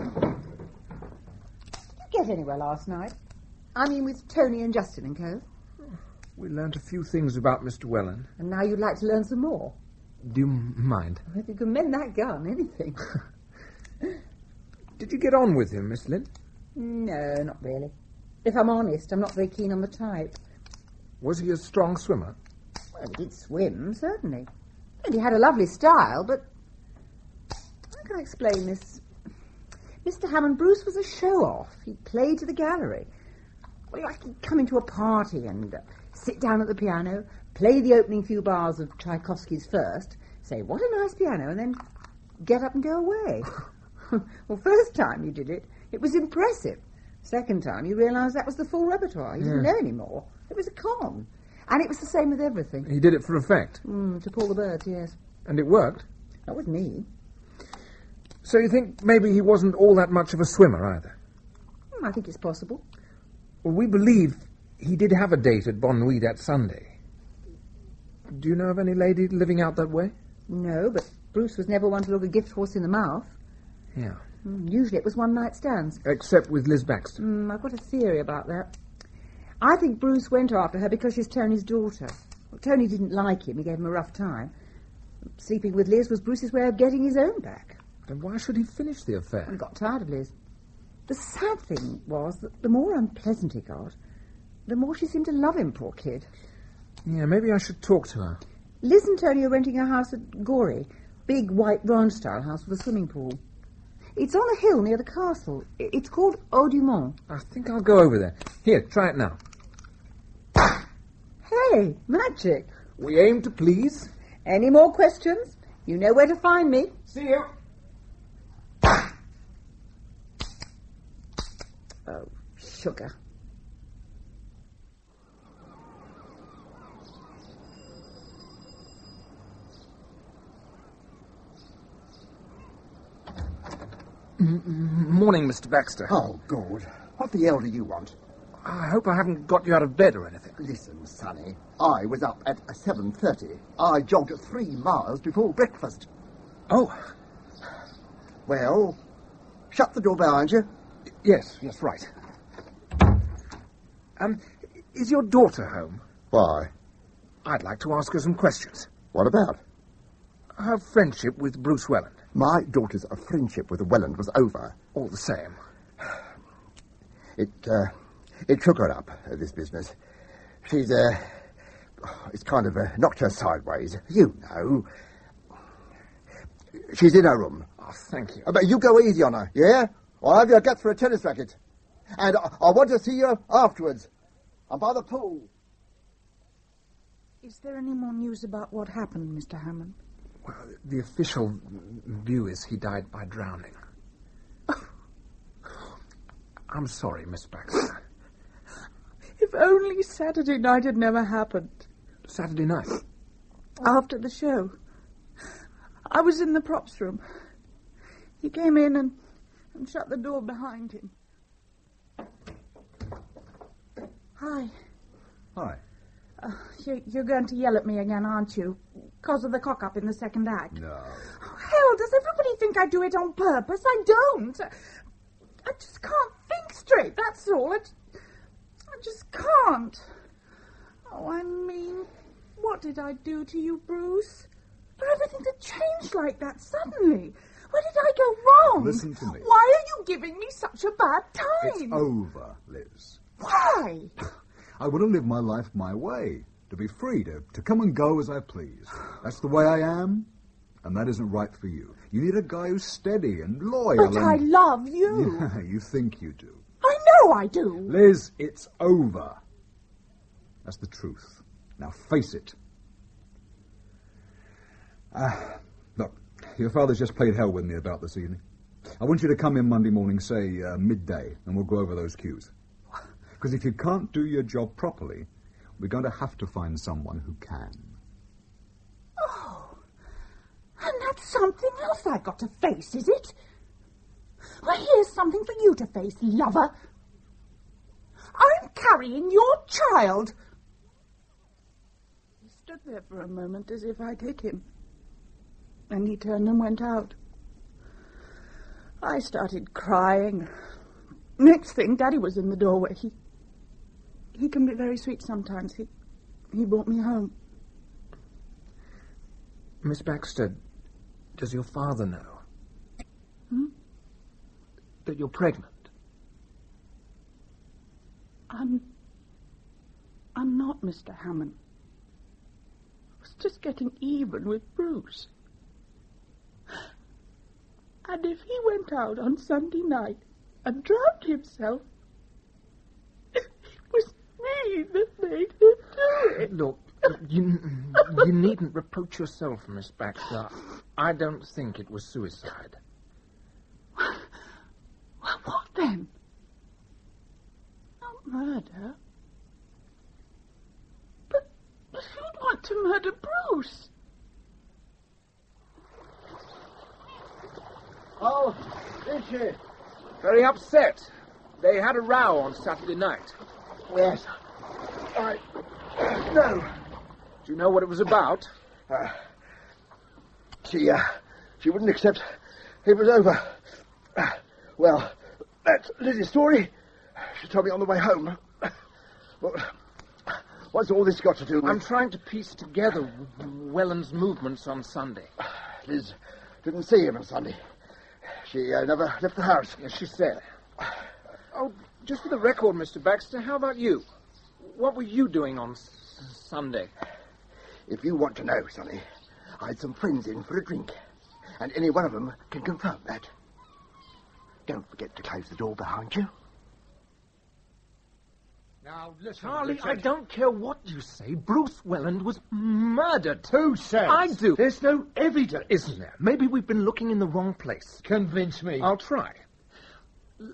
you get anywhere last night? I mean with Tony and Justin and co. We learnt a few things about Mr. Welland. And now you'd like to learn some more? Do you mind? If you can mend that gun, anything. Did you get on with him, Miss Lynn? No, not really. If I'm honest, I'm not very keen on the type. Was he a strong swimmer? Well, he did swim, certainly. And he had a lovely style, but... How can I explain this? Mr. Hamon, Bruce was a show-off. He played to the gallery. Well, like he'd come into a party and sit down at the piano, play the opening few bars of Tchaikovsky's First, say, what a nice piano, and then get up and go away. Well, first time you did it, it was impressive. Second time, you realised that was the full repertoire. You didn't know any more. It was a con. And it was the same with everything. He did it for effect? To pull the birds, yes. And it worked? Not with me. So you think maybe he wasn't all that much of a swimmer, either? I think it's possible. Well, we believe he did have a date at Nuit that Sunday. Do you know of any lady living out that way? No, but Bruce was never one to look a gift horse in the mouth. Yeah. Usually it was one-night stands. Except with Liz Baxter. I've got a theory about that. I think Bruce went after her because she's Tony's daughter. Well, Tony didn't like him. He gave him a rough time. Sleeping with Liz was Bruce's way of getting his own back. Then why should he finish the affair? He got tired of Liz. The sad thing was that the more unpleasant he got, the more she seemed to love him, poor kid. Yeah, maybe I should talk to her. Liz and Tony are renting a house at Gorey. Big white ranch-style house with a swimming pool. It's on a hill near the castle. It's called Haut du Mont. I think I'll go over there. Here, try it now. Hey, magic. We aim to please. Any more questions? You know where to find me. See you. Oh, sugar. Morning, Mr. Baxter. Oh, good. What the hell do you want? I hope I haven't got you out of bed or anything. Listen, Sonny, I was up at 7:30. I jogged 3 miles before breakfast. Oh. Well, shut the door behind you. Yes, right. Is your daughter home? Why? I'd like to ask her some questions. What about? Her friendship with Bruce Welland. My daughter's friendship with Welland was over. All the same. It took her up, this business. She's, it's kind of knocked her sideways. You know. She's in her room. Oh, thank you. But you go easy on her, yeah? I'll have you get for a tennis racket. And I want to see you afterwards. I'm by the pool. Is there any more news about what happened, Mr. Hamon? Well, the official view is he died by drowning. I'm sorry, Miss Baxter. If only Saturday night had never happened. Saturday night? After the show. I was in the props room. He came in and shut the door behind him. Hi. Hi. You're going to yell at me again, aren't you? Because of the cock-up in the second act. No. Oh, hell, does everybody think I do it on purpose? I don't. I just can't think straight, that's all. I just can't. Oh, I mean, what did I do to you, Bruce? For everything to change like that suddenly. Where did I go wrong? Listen to me. Why are you giving me such a bad time? It's over, Liz. Why? I want to live my life my way, to be free, to come and go as I please. That's the way I am, and that isn't right for you. You need a guy who's steady and loyal. But I love you. Yeah, you think you do. I know I do. Liz, it's over. That's the truth. Now face it. Look, your father's just played hell with me about this evening. I want you to come in Monday morning, say midday, and we'll go over those cues. Because if you can't do your job properly, we're going to have to find someone who can. Oh, and that's something else I've got to face, is it? Well, here's something for you to face, lover. I'm carrying your child. He stood there for a moment as if I'd hit him. And he turned and went out. I started crying. Next thing, Daddy was in the doorway. He can be very sweet sometimes. He brought me home. Miss Baxter, does your father know? That you're pregnant? I'm not, Mr. Hamon. I was just getting even with Bruce. And if he went out on Sunday night and drowned himself, it was me that made him do it. Look, you needn't reproach yourself, Miss Baxter. I don't think it was suicide. Well, what then? Not murder. But who'd want to murder Bruce? Oh, Richard. Very upset. They had a row on Saturday night. Yes. No. Do you know what it was about? She wouldn't accept it was over. Well, that's Lizzie's story. She told me on the way home. What's all this got to do with... I'm trying to piece together Welland's movements on Sunday. Liz didn't see him on Sunday. She never left the house. Yes, she said. Oh, just for the record, Mr. Baxter, how about you? What were you doing on Sunday? If you want to know, Sonny, I had some friends in for a drink, and any one of them can confirm that. Don't forget to close the door behind you. Now, listen, Charlie, Richard. I don't care what you say. Bruce Welland was murdered. Who says? I do. There's no evidence. Isn't there? Maybe we've been looking in the wrong place. Convince me. I'll try.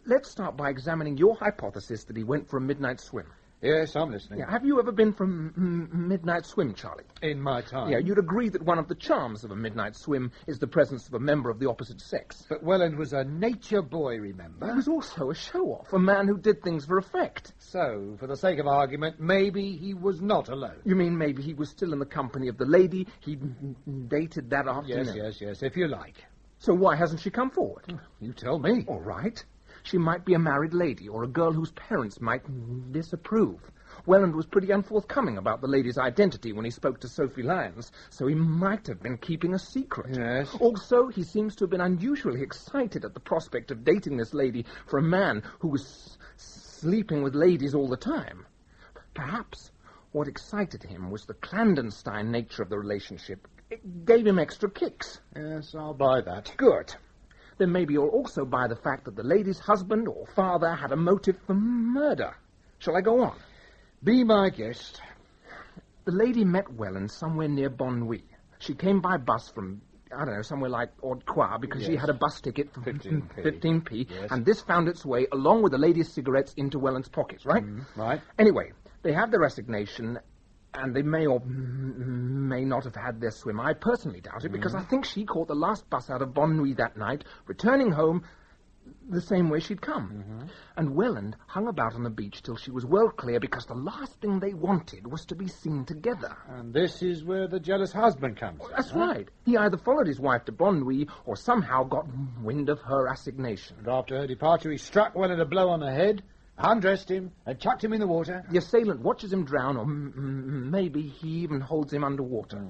Let's start by examining your hypothesis that he went for a midnight swim. Yes, I'm listening. Yeah, have you ever been for a midnight swim, Charlie? In my time. Yeah, you'd agree that one of the charms of a midnight swim is the presence of a member of the opposite sex. But Welland was a nature boy, remember? He was also a show-off, a man who did things for effect. So, for the sake of argument, maybe he was not alone. You mean maybe he was still in the company of the lady he dated that afternoon? Yes, if you like. So why hasn't she come forward? You tell me. All right. She might be a married lady or a girl whose parents might disapprove. Welland was pretty unforthcoming about the lady's identity when he spoke to Sophie Lyons, so he might have been keeping a secret. Yes. Also, he seems to have been unusually excited at the prospect of dating this lady for a man who was sleeping with ladies all the time. Perhaps what excited him was the clandestine nature of the relationship. It gave him extra kicks. Yes, I'll buy that. Good. Then maybe you'll also buy the fact that the lady's husband or father had a motive for murder. Shall I go on? Be my guest. The lady met Welland somewhere near Nuit. She came by bus from, I don't know, somewhere like Haute-Croix because she had a bus ticket for 15p. Yes. And this found its way, along with the lady's cigarettes, into Welland's pockets, right? Right. Anyway, they had their resignation, and they may or may not have had their swim. I personally doubt it, because I think she caught the last bus out of Nuit that night, returning home the same way she'd come. And Welland hung about on the beach till she was well clear, because the last thing they wanted was to be seen together. And this is where the jealous husband comes in. That's right. He either followed his wife to Nuit or somehow got wind of her assignation. And after her departure, he struck Welland a blow on the head, undressed him, and chucked him in the water. The assailant watches him drown, or maybe he even holds him underwater.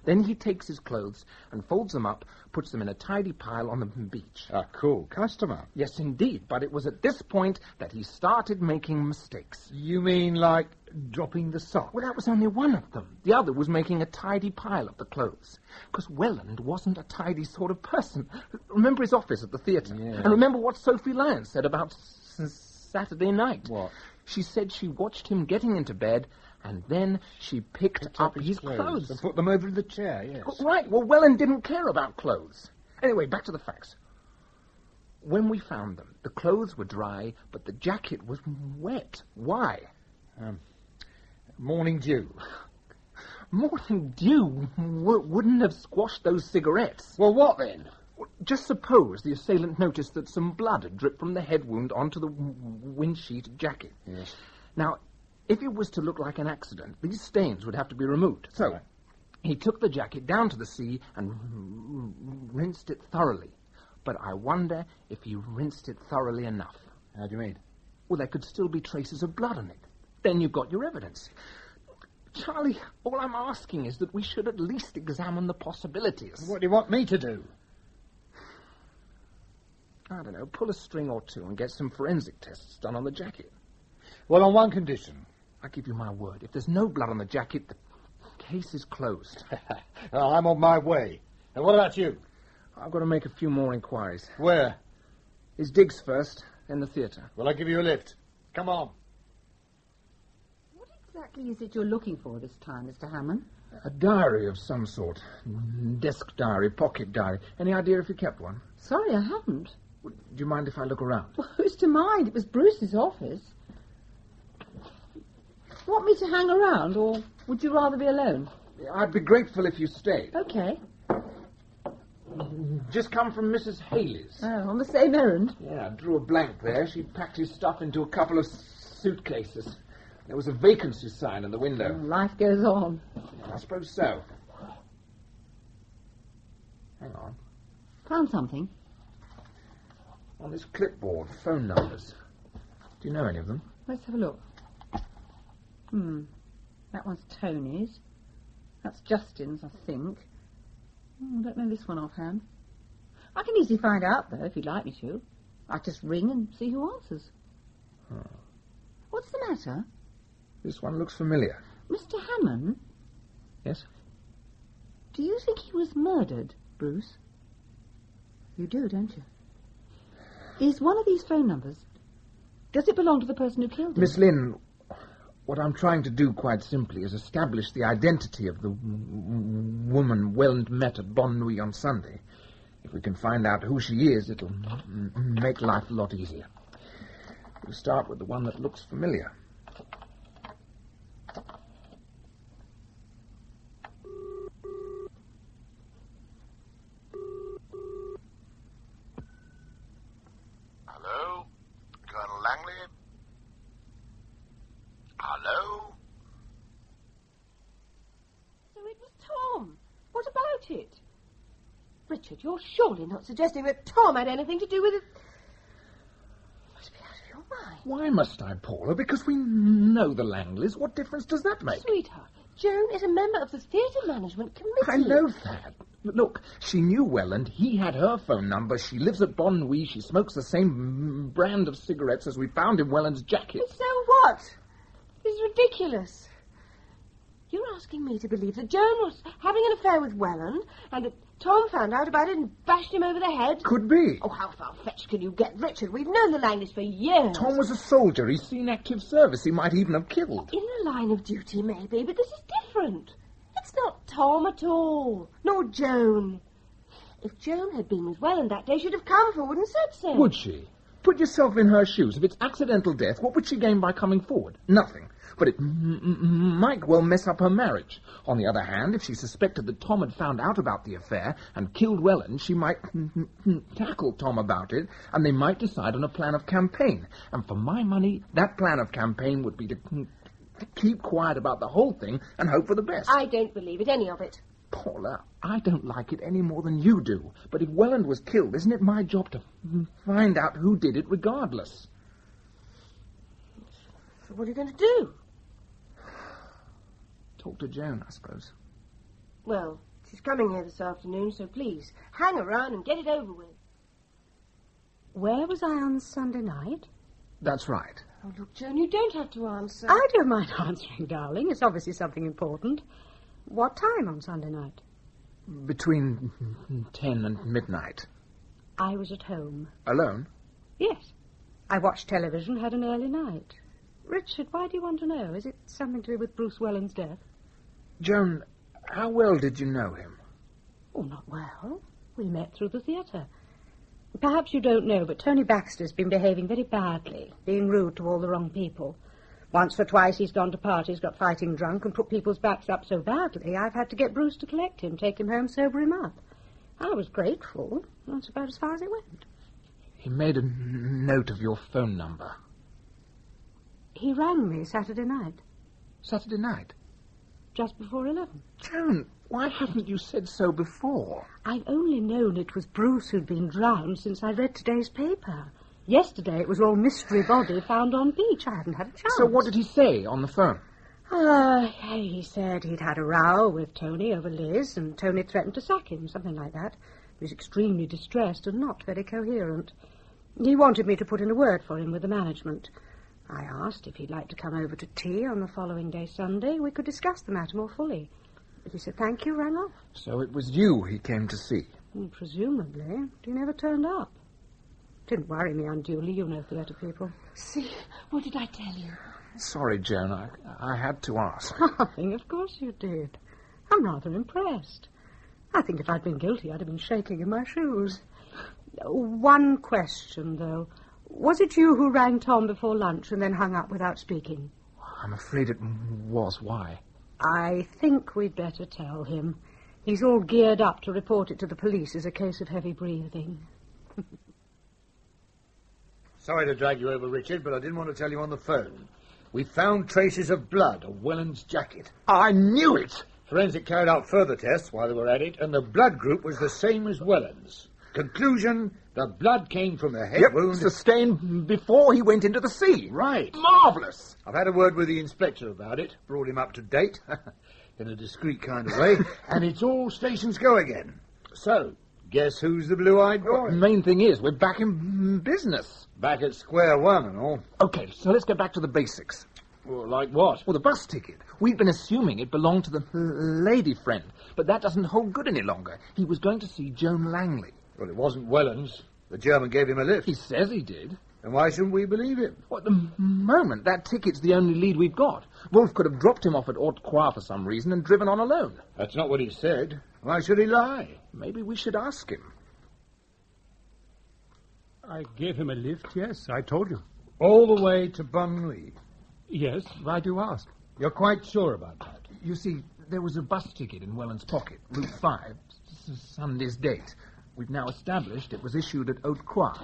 Then he takes his clothes and folds them up, puts them in a tidy pile on the beach. A cool customer. Yes, indeed, but it was at this point that he started making mistakes. You mean like dropping the sock? Well, that was only one of them. The other was making a tidy pile of the clothes. Because Welland wasn't a tidy sort of person. Remember his office at the theatre? Yeah. And remember what Sophie Lyons said about Saturday night. What? She said she watched him getting into bed, and then she picked up his clothes. And put them over the chair, yes. Right, well, Welland didn't care about clothes. Anyway, back to the facts. When we found them, the clothes were dry, but the jacket was wet. Why? Morning dew. Morning dew wouldn't have squashed those cigarettes. Well, what then? Just suppose the assailant noticed that some blood had dripped from the head wound onto the windsheet jacket. Yes. Now, if it was to look like an accident, these stains would have to be removed. So, he took the jacket down to the sea and rinsed it thoroughly. But I wonder if he rinsed it thoroughly enough. How do you mean? Well, there could still be traces of blood on it. Then you've got your evidence. Charlie, all I'm asking is that we should at least examine the possibilities. What do you want me to do? I don't know, pull a string or two and get some forensic tests done on the jacket. Well, on one condition. I give you my word. If there's no blood on the jacket, the case is closed. I'm on my way. And what about you? I've got to make a few more inquiries. Where? His digs first, then the theatre. Well, I'll give you a lift. Come on. What exactly is it you're looking for this time, Mr. Hamon? A diary of some sort. Desk diary, pocket diary. Any idea if you kept one? Sorry, I haven't. Do you mind if I look around? Well, who's to mind? It was Bruce's office. Want me to hang around, or would you rather be alone? I'd be grateful if you stayed. Okay. Just come from Mrs. Haley's. Oh, on the same errand? Yeah, I drew a blank there. She packed his stuff into a couple of suitcases. There was a vacancy sign in the window. Oh, life goes on. I suppose so. Hang on. Found something? On this clipboard, phone numbers. Do you know any of them? Let's have a look. That one's Tony's. That's Justin's, I think. I don't know this one offhand. I can easily find out, though, if you'd like me to. I just ring and see who answers. Oh. What's the matter? This one looks familiar. Mr. Hamon? Yes? Do you think he was murdered, Bruce? You do, don't you? Is one of these phone numbers... Does it belong to the person who killed him? Miss Lynn, what I'm trying to do, quite simply, is establish the identity of the woman Welland met at Bon Nuit on Sunday. If we can find out who she is, it'll make life a lot easier. We'll start with the one that looks familiar. Hello? Colonel Langley? Hello? So it was Tom. What about it? Richard, you're surely not suggesting that Tom had anything to do with it? You must be out of your mind. Why must I, Paula? Because we know the Langleys. What difference does that make? Sweetheart, Joan is a member of the theatre management committee. I know that. Look, she knew Welland. He had her phone number. She lives at Bon Nuit. She smokes the same brand of cigarettes as we found in Welland's jacket. So what? This is ridiculous. You're asking me to believe that Joan was having an affair with Welland and that Tom found out about it and bashed him over the head? Could be. Oh, how far-fetched can you get, Richard? We've known the Langleys for years. Tom was a soldier. He's seen active service. He might even have killed. In the line of duty, maybe, but this is different. It's not Tom at all, nor Joan. If Joan had been with Welland that day, she'd have come forward and said so. Would she? Put yourself in her shoes. If it's accidental death, what would she gain by coming forward? Nothing. But it might well mess up her marriage. On the other hand, if she suspected that Tom had found out about the affair and killed Welland, she might tackle Tom about it, and they might decide on a plan of campaign. And for my money, that plan of campaign would be to keep quiet about the whole thing and hope for the best. I don't believe it, any of it. Paula, I don't like it any more than you do. But if Welland was killed, isn't it my job to find out who did it regardless? So what are you going to do? Talk to Joan, I suppose. Well, she's coming here this afternoon, so please, hang around and get it over with. Where was I on Sunday night? That's right. Oh, look, Joan, you don't have to answer. I don't mind answering, darling. It's obviously something important. What time on Sunday night? Between 10 and midnight. I was at home. Alone? Yes. I watched television, had an early night. Richard, why do you want to know? Is it something to do with Bruce Welland's death? Joan, how well did you know him? Oh, not well. We met through the theatre. Perhaps you don't know, but Tony Baxter's been behaving very badly, being rude to all the wrong people. Once or twice he's gone to parties, got fighting drunk, and put people's backs up so badly I've had to get Bruce to collect him, take him home, sober him up. I was grateful. That's about as far as it went. He made a note of your phone number. He rang me Saturday night. Saturday night? Just before 11. Joan, why haven't you said so before? I've only known it was Bruce who'd been drowned since I read today's paper. Yesterday it was all mystery body found on beach. I hadn't had a chance. So what did he say on the phone? He said he'd had a row with Tony over Liz, and Tony threatened to sack him, something like that. He was extremely distressed and not very coherent. He wanted me to put in a word for him with the management. I asked if he'd like to come over to tea on the following day, Sunday. We could discuss the matter more fully. But he said thank you, rang off. So it was you he came to see? Presumably. But he never turned up. Didn't worry me unduly, you know theatre people. See, what did I tell you? Sorry, Joan, I had to ask. Nothing, of course you did. I'm rather impressed. I think if I'd been guilty, I'd have been shaking in my shoes. One question, though. Was it you who rang Tom before lunch and then hung up without speaking? I'm afraid it was. Why? I think we'd better tell him. He's all geared up to report it to the police as a case of heavy breathing. Sorry to drag you over, Richard, but I didn't want to tell you on the phone. We found traces of blood on Welland's jacket. I knew it! Forensic carried out further tests while they were at it, and the blood group was the same as Welland's. Conclusion, the blood came from the head wound... sustained before he went into the sea. Right. Marvellous! I've had a word with the inspector about it, brought him up to date, in a discreet kind of way, and it's all stations go again. So, Guess who's the blue-eyed boy? The main thing is, we're back in business. Back at square one and all. Okay, so let's get back to the basics. Well, like what? Well, the bus ticket. We've been assuming it belonged to the lady friend, but that doesn't hold good any longer. He was going to see Joan Langley. Well, it wasn't Welland's. The German gave him a lift. He says he did. And why shouldn't we believe him? Well, at the moment, that ticket's the only lead we've got. Wolf could have dropped him off at Haute Croix for some reason and driven on alone. That's not what he said. Why should he lie? Maybe we should ask him. I gave him a lift, yes, I told you. All the way to Nuit? Yes, why do you ask? You're quite sure about that? You see, there was a bus ticket in Welland's pocket, Route 5, Sunday's date. We've now established it was issued at Haute Croix.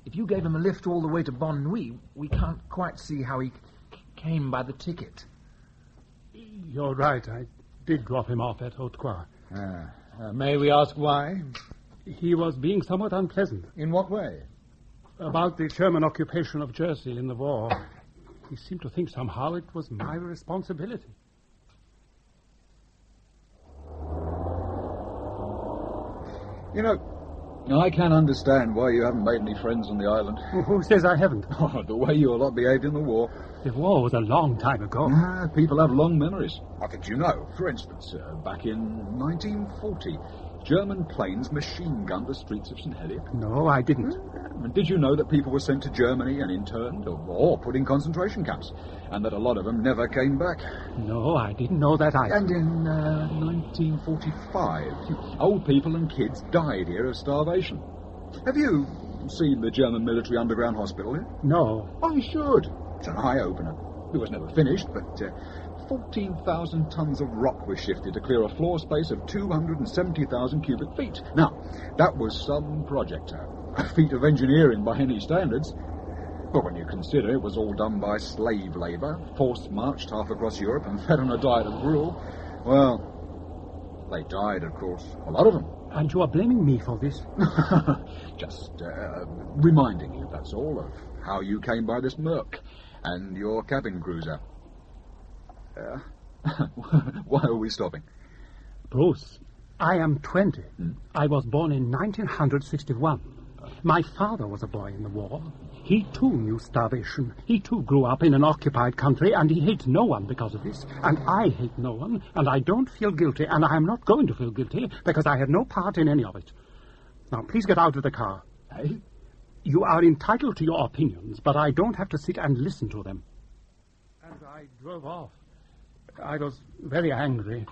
If you gave him a lift all the way to Nuit, we can't quite see how he came by the ticket. You're right, I did drop him off at Haute Croix. May we ask why? He was being somewhat unpleasant. In what way? About the German occupation of Jersey in the war. He seemed to think somehow it was my responsibility. You know, I can understand why you haven't made any friends on the island. Who says I haven't? Oh, the way you lot behaved in the war. The war was a long time ago. People have long memories. I think you know. For instance, back in 1940, German planes machine-gunned the streets of St. Helier. No, I didn't. And did you know that people were sent to Germany and interned or put in concentration camps, and that a lot of them never came back? No, I didn't know that either. And in 1945, old people and kids died here of starvation. Have you seen the German military underground hospital here? No. Oh, you should. It's an eye-opener. It was never finished, but 14,000 tons of rock was shifted to clear a floor space of 270,000 cubic feet. Now, that was some project, a feat of engineering by any standards. But when you consider it was all done by slave labour, force-marched half across Europe and fed on a diet of gruel, well, they died, of course. A lot of them. And you are blaming me for this? Just reminding you, that's all, of how you came by this Merc and your cabin cruiser. Why are we stopping? Bruce, I am 20. I was born in 1961. My father was a boy in the war. He too knew starvation. He too grew up in an occupied country, and he hates no one because of this. And I hate no one, and I don't feel guilty, and I am not going to feel guilty because I had no part in any of it. Now, please get out of the car. Hey? You are entitled to your opinions, but I don't have to sit and listen to them. And I drove off. I was very angry.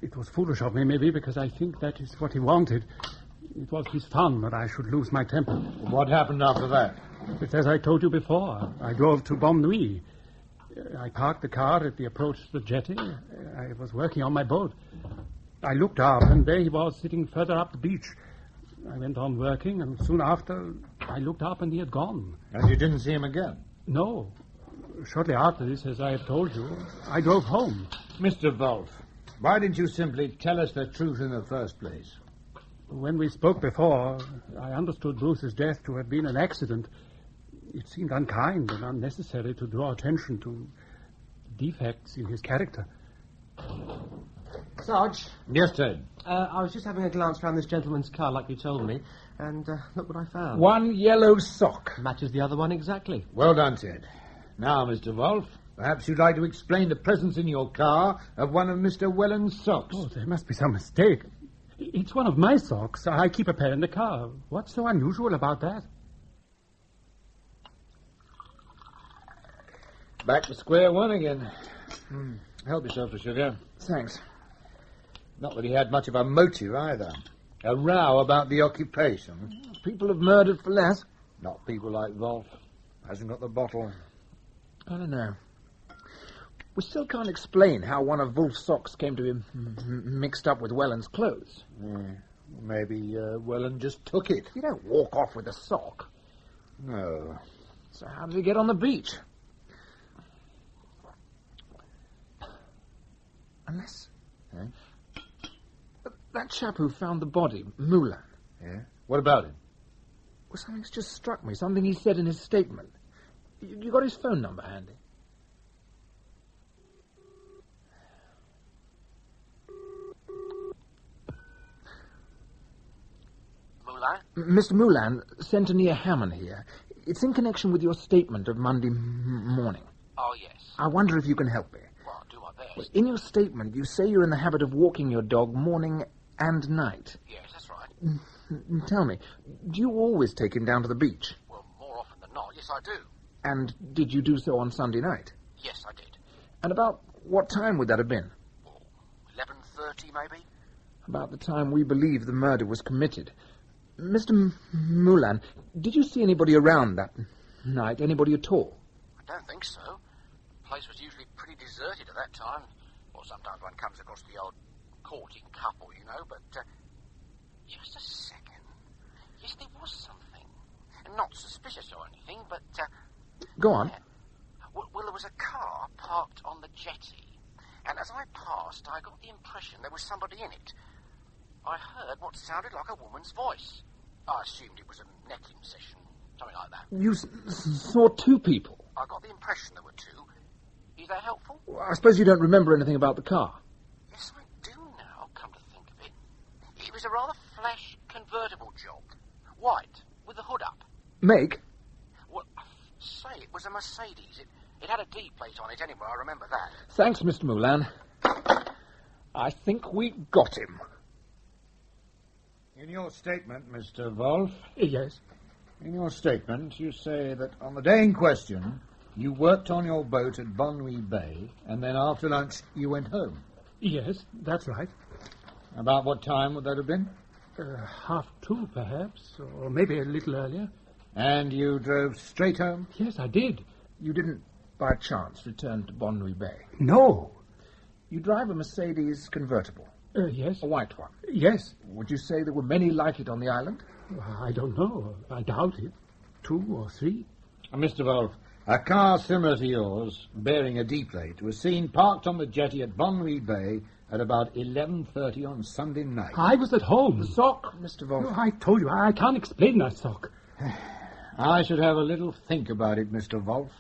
It was foolish of me, maybe, because I think that is what he wanted. It was his fun that I should lose my temper. What happened after that? It's as I told you before. I drove to Nuit. I parked the car at the approach to the jetty. I was working on my boat. I looked up, and there he was, sitting further up the beach. I went on working, and soon after, I looked up, and he had gone. And you didn't see him again? No. Shortly after this, as I have told you, I drove home. Mr. Wolf, why didn't you simply tell us the truth in the first place? When we spoke before, I understood Bruce's death to have been an accident. It seemed unkind and unnecessary to draw attention to defects in his character. Sarge? Yes, Ted? I was just having a glance round this gentleman's car like you told me, and look what I found. One yellow sock. Matches the other one exactly. Well done, Ted. Now, Mr. Wolf, perhaps you'd like to explain the presence in your car of one of Mr. Welland's socks. Oh, there must be some mistake. It's one of my socks. I keep a pair in the car. What's so unusual about that? Back to square one again. Help yourself to sugar. Thanks. Not that he had much of a motive, either. A row about the occupation. People have murdered for less. Not people like Wolf. Hasn't got the bottle. I don't know. We still can't explain how one of Wolf's socks came to be mixed up with Welland's clothes. Yeah. Maybe Welland just took it. You don't walk off with a sock. No. So how did he get on the beach? Unless... Eh? That chap who found the body, Moulin. Yeah? What about him? Well, something's just struck me. Something he said in his statement. You got his phone number handy? Aye? Mr. Mulan, Centenier Hamon here. It's in connection with your statement of Monday morning. Oh, yes. I wonder if you can help me. Well, I'll do my best. In your statement, you say you're in the habit of walking your dog morning and night. Yes, that's right. Tell me, do you always take him down to the beach? Well, more often than not, yes, I do. And did you do so on Sunday night? Yes, I did. And about what time would that have been? 11:30, maybe? About the time we believe the murder was committed. Mr. Mulan, did you see anybody around that night? Anybody at all? I don't think so. The place was usually pretty deserted at that time. Well, sometimes one comes across the odd courting couple, you know, but... just a second. Yes, there was something. Not suspicious or anything, but... Go on. Well, there was a car parked on the jetty. And as I passed, I got the impression there was somebody in it. I heard what sounded like a woman's voice. I assumed it was a necking session, something like that. You saw two people? I got the impression there were two. Is that helpful? Well, I suppose you don't remember anything about the car. Yes, I do now, come to think of it. It was a rather flash convertible job. White, with the hood up. Make? Well, I say it was a Mercedes. It had a D plate on it anyway, I remember that. Thanks, Mr. Mulan. I think we got him. In your statement, Mr. Wolf... Yes? In your statement, you say that on the day in question, you worked on your boat at Nuit Bay, and then after lunch you went home. Yes, that's right. About what time would that have been? 2:30, perhaps, or maybe a little earlier. And you drove straight home? Yes, I did. You didn't, by chance, return to Nuit Bay? No. You drive a Mercedes convertible? Yes. A white one? Yes. Would you say there were many like it on the island? I don't know. I doubt it. 2 or 3. Mr. Wolf, a car similar to yours, bearing a D plate, was seen parked on the jetty at Nuit Bay at about 11:30 on Sunday night. I was at home. The sock, Mr. Wolf? No, I told you, I can't explain that sock. I should have a little think about it, Mr. Wolf.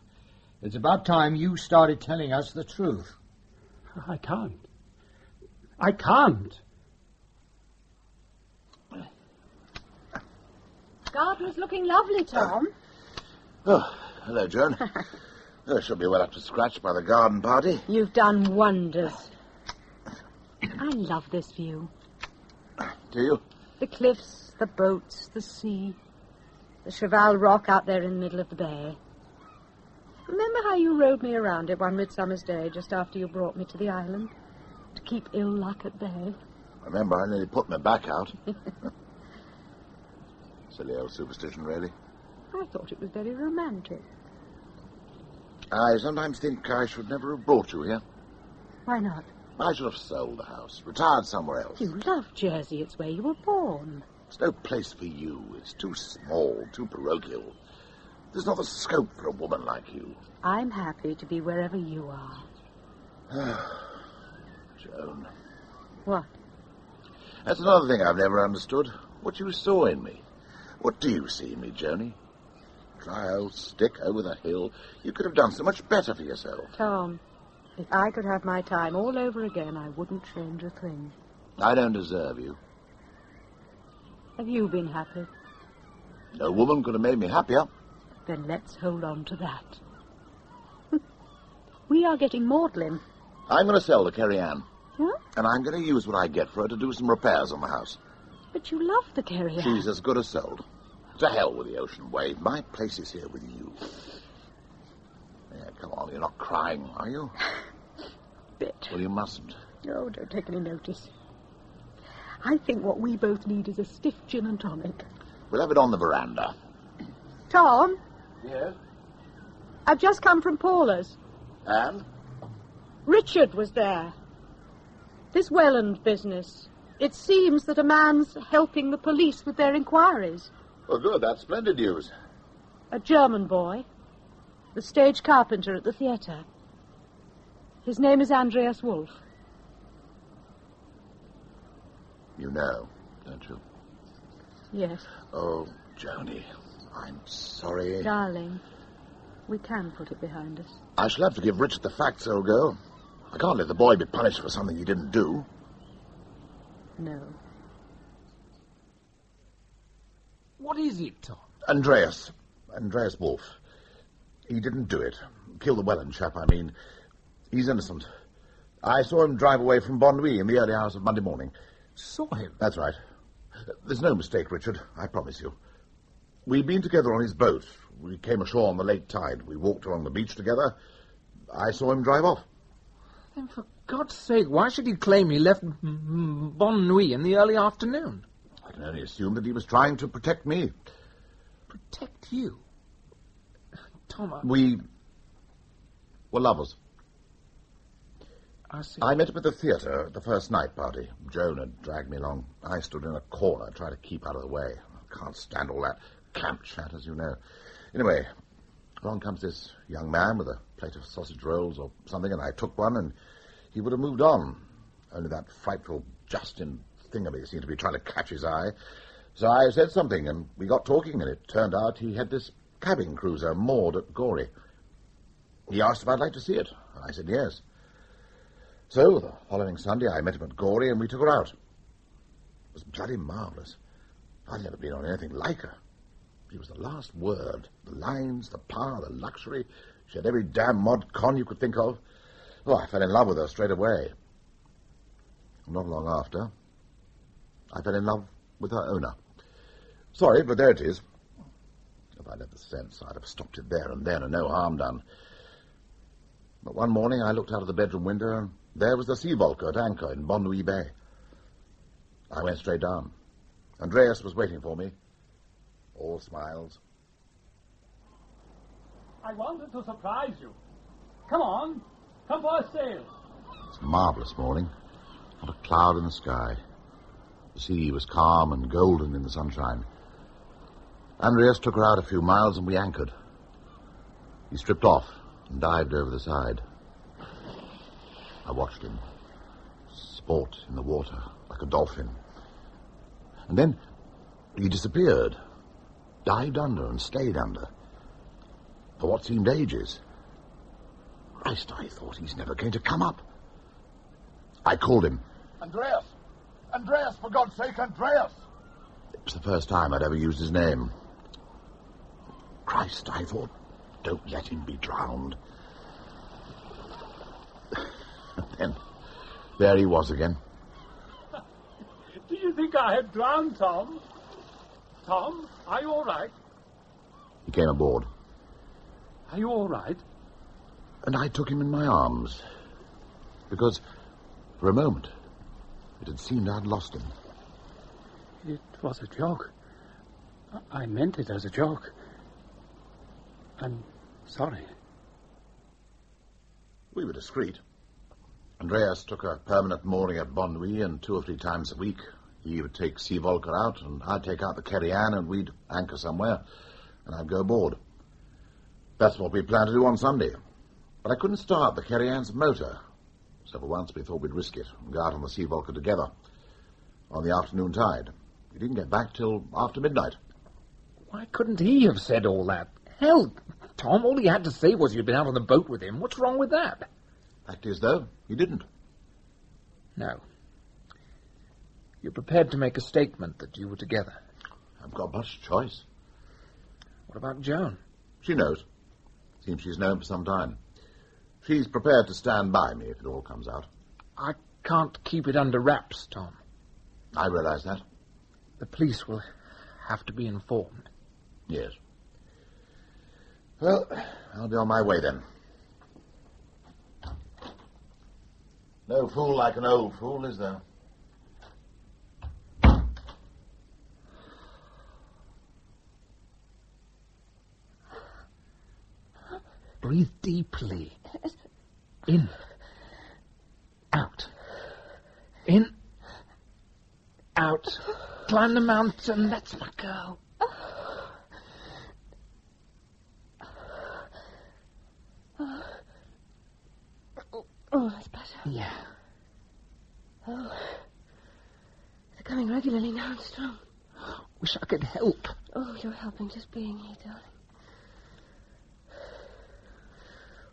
It's about time you started telling us the truth. I can't. I can't. Garden's looking lovely, Tom. Oh, hello, Joan. I shall be well up to scratch by the garden party. You've done wonders. I love this view. Do you? The cliffs, the boats, the sea, the Cheval Rock out there in the middle of the bay. Remember how you rowed me around it one midsummer's day just after you brought me to the island to keep ill luck at bay? Remember, I nearly put my back out. Silly old superstition, really. I thought it was very romantic. I sometimes think I should never have brought you here. Why not? I should have sold the house, retired somewhere else. You love Jersey. It's where you were born. It's no place for you. It's too small, too parochial. There's not the scope for a woman like you. I'm happy to be wherever you are. Joan. What? That's another thing I've never understood. What you saw in me. What do you see in me, Joni? Dry old stick over the hill. You could have done so much better for yourself. Tom, if I could have my time all over again, I wouldn't change a thing. I don't deserve you. Have you been happy? No woman could have made me happier. Then let's hold on to that. We are getting maudlin. I'm going to sell the Kerry Ann. What? And I'm going to use what I get for her to do some repairs on the house. But you love the Kerry Ann. She's as good as sold. To hell with the ocean wave. My place is here with you. Yeah, come on, you're not crying, are you? Bit. Well, you mustn't. Oh, don't take any notice. I think what we both need is a stiff gin and tonic. We'll have it on the veranda. Tom? Yes? I've just come from Paula's. And? Richard was there. This Welland business. It seems that a man's helping the police with their inquiries. Oh, good. That's splendid news. A German boy. The stage carpenter at the theatre. His name is Andreas Wolf. You know, don't you? Yes. Oh, Joni, I'm sorry. Darling, we can put it behind us. I shall have to give Richard the facts, old girl. I can't let the boy be punished for something he didn't do. No. What is it, Tom? Andreas Wolff. He didn't do it. Kill the Welland chap, I mean. He's innocent. I saw him drive away from Bon Nuit in the early hours of Monday morning. Saw him? That's right. There's no mistake, Richard, I promise you. We'd been together on his boat. We came ashore on the late tide. We walked along the beach together. I saw him drive off. Then for God's sake, why should he claim he left Bon Nuit in the early afternoon? I can only assume that he was trying to protect me. Protect you? Tom, We were lovers. I see. I met him at the theatre at the first night party. Joan had dragged me along. I stood in a corner, trying to keep out of the way. I can't stand all that camp chat, as you know. Anyway, along comes this young man with a plate of sausage rolls or something, and I took one, and he would have moved on. Only that frightful Justin thingamy seemed to be trying to catch his eye. So I said something, and we got talking, and it turned out he had this cabin cruiser moored at Gorey. He asked if I'd like to see it, and I said yes. So, the following Sunday, I met him at Gorey, and we took her out. It was bloody marvellous. I'd never been on anything like her. She was the last word. The lines, the power, the luxury. She had every damn mod con you could think of. Oh, I fell in love with her straight away. Not long after, I fell in love with her owner. Sorry, but there it is. If I'd had the sense, I'd have stopped it there and then, and no harm done. But one morning I looked out of the bedroom window, and there was the Sea Volker at anchor in Bon Nuit Bay. I went straight down. Andreas was waiting for me. All smiles. I wanted to surprise you. Come on. Come for a sail. It's a marvellous morning. Not a cloud in the sky. The sea was calm and golden in the sunshine. Andreas took her out a few miles and we anchored. He stripped off and dived over the side. I watched him sport in the water like a dolphin. And then he disappeared, dived under and stayed under for what seemed ages. Christ, I thought he's never going to come up. I called him. Andreas! Andreas, for God's sake, Andreas! It was the first time I'd ever used his name. Christ, I thought, don't let him be drowned. Then, there he was again. Do you think I had drowned, Tom? Tom, are you all right? He came aboard. Are you all right? And I took him in my arms. Because, for a moment, it had seemed I'd lost him. It was a joke. I meant it as a joke. I'm sorry. We were discreet. Andreas took a permanent mooring at Bon Nuit, and 2 or 3 times a week he would take Sea Volker out, and I'd take out the Kerry Ann, and we'd anchor somewhere, and I'd go aboard. That's what we planned to do on Sunday. But I couldn't start the Kerry Ann's motor, so for once we thought we'd risk it and go out on the Sea Volker together on the afternoon tide. We didn't get back till after midnight. Why couldn't he have said all that? Hell, Tom, all he had to say was you'd been out on the boat with him. What's wrong with that? Fact is, though, he didn't. No. You're prepared to make a statement that you were together. I've got much choice. What about Joan? She knows. Seems she's known for some time. She's prepared to stand by me if it all comes out. I can't keep it under wraps, Tom. I realize that. The police will have to be informed. Yes. Well, I'll be on my way then. No fool like an old fool, is there? Breathe deeply. In. Out. In. Out. Climb the mountain. That's my girl. Oh, that's better. Yeah. Oh. They're coming regularly now and strong. Wish I could help. Oh, you're helping just being here, darling.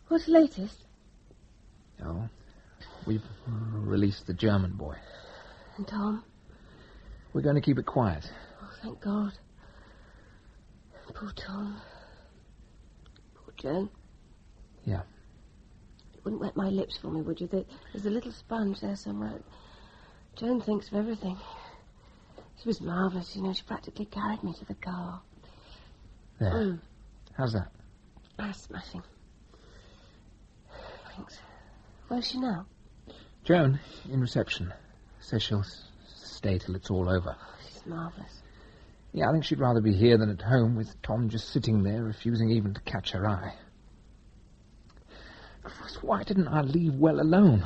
What's the latest? Oh, we've released the German boy. And Tom? We're going to keep it quiet. Oh, thank God. Poor Tom. Poor Joan. Yeah. You wouldn't wet my lips for me, would you? There's a little sponge there somewhere. Joan thinks of everything. She was marvellous, you know. She practically carried me to the car. There. How's that? Ah, smashing. Thanks. Where's she now? Joan, in reception. Says she'll stay till it's all over. Oh, she's marvellous. Yeah, I think she'd rather be here than at home with Tom just sitting there, refusing even to catch her eye. Christ, why didn't I leave well alone?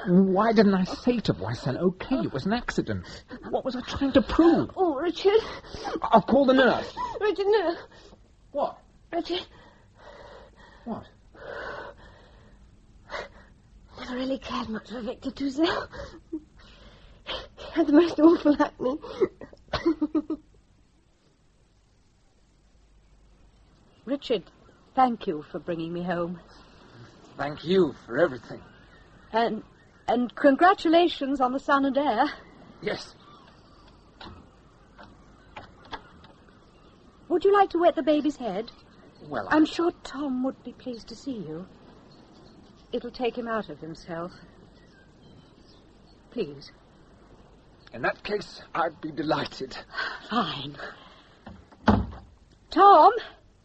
Why didn't I say to Boysen, okay, it was an accident? What was I trying to prove? Oh, Richard. I'll call the nurse. Richard, no. What? Richard. What? Never really cared much for Victor Touzel. He had the most awful acne. Richard, thank you for bringing me home. Thank you for everything. And congratulations on the son and heir. Yes. Would you like to wet the baby's head? Well, I'm sure Tom would be pleased to see you. It'll take him out of himself. Please. In that case, I'd be delighted. Fine. Tom,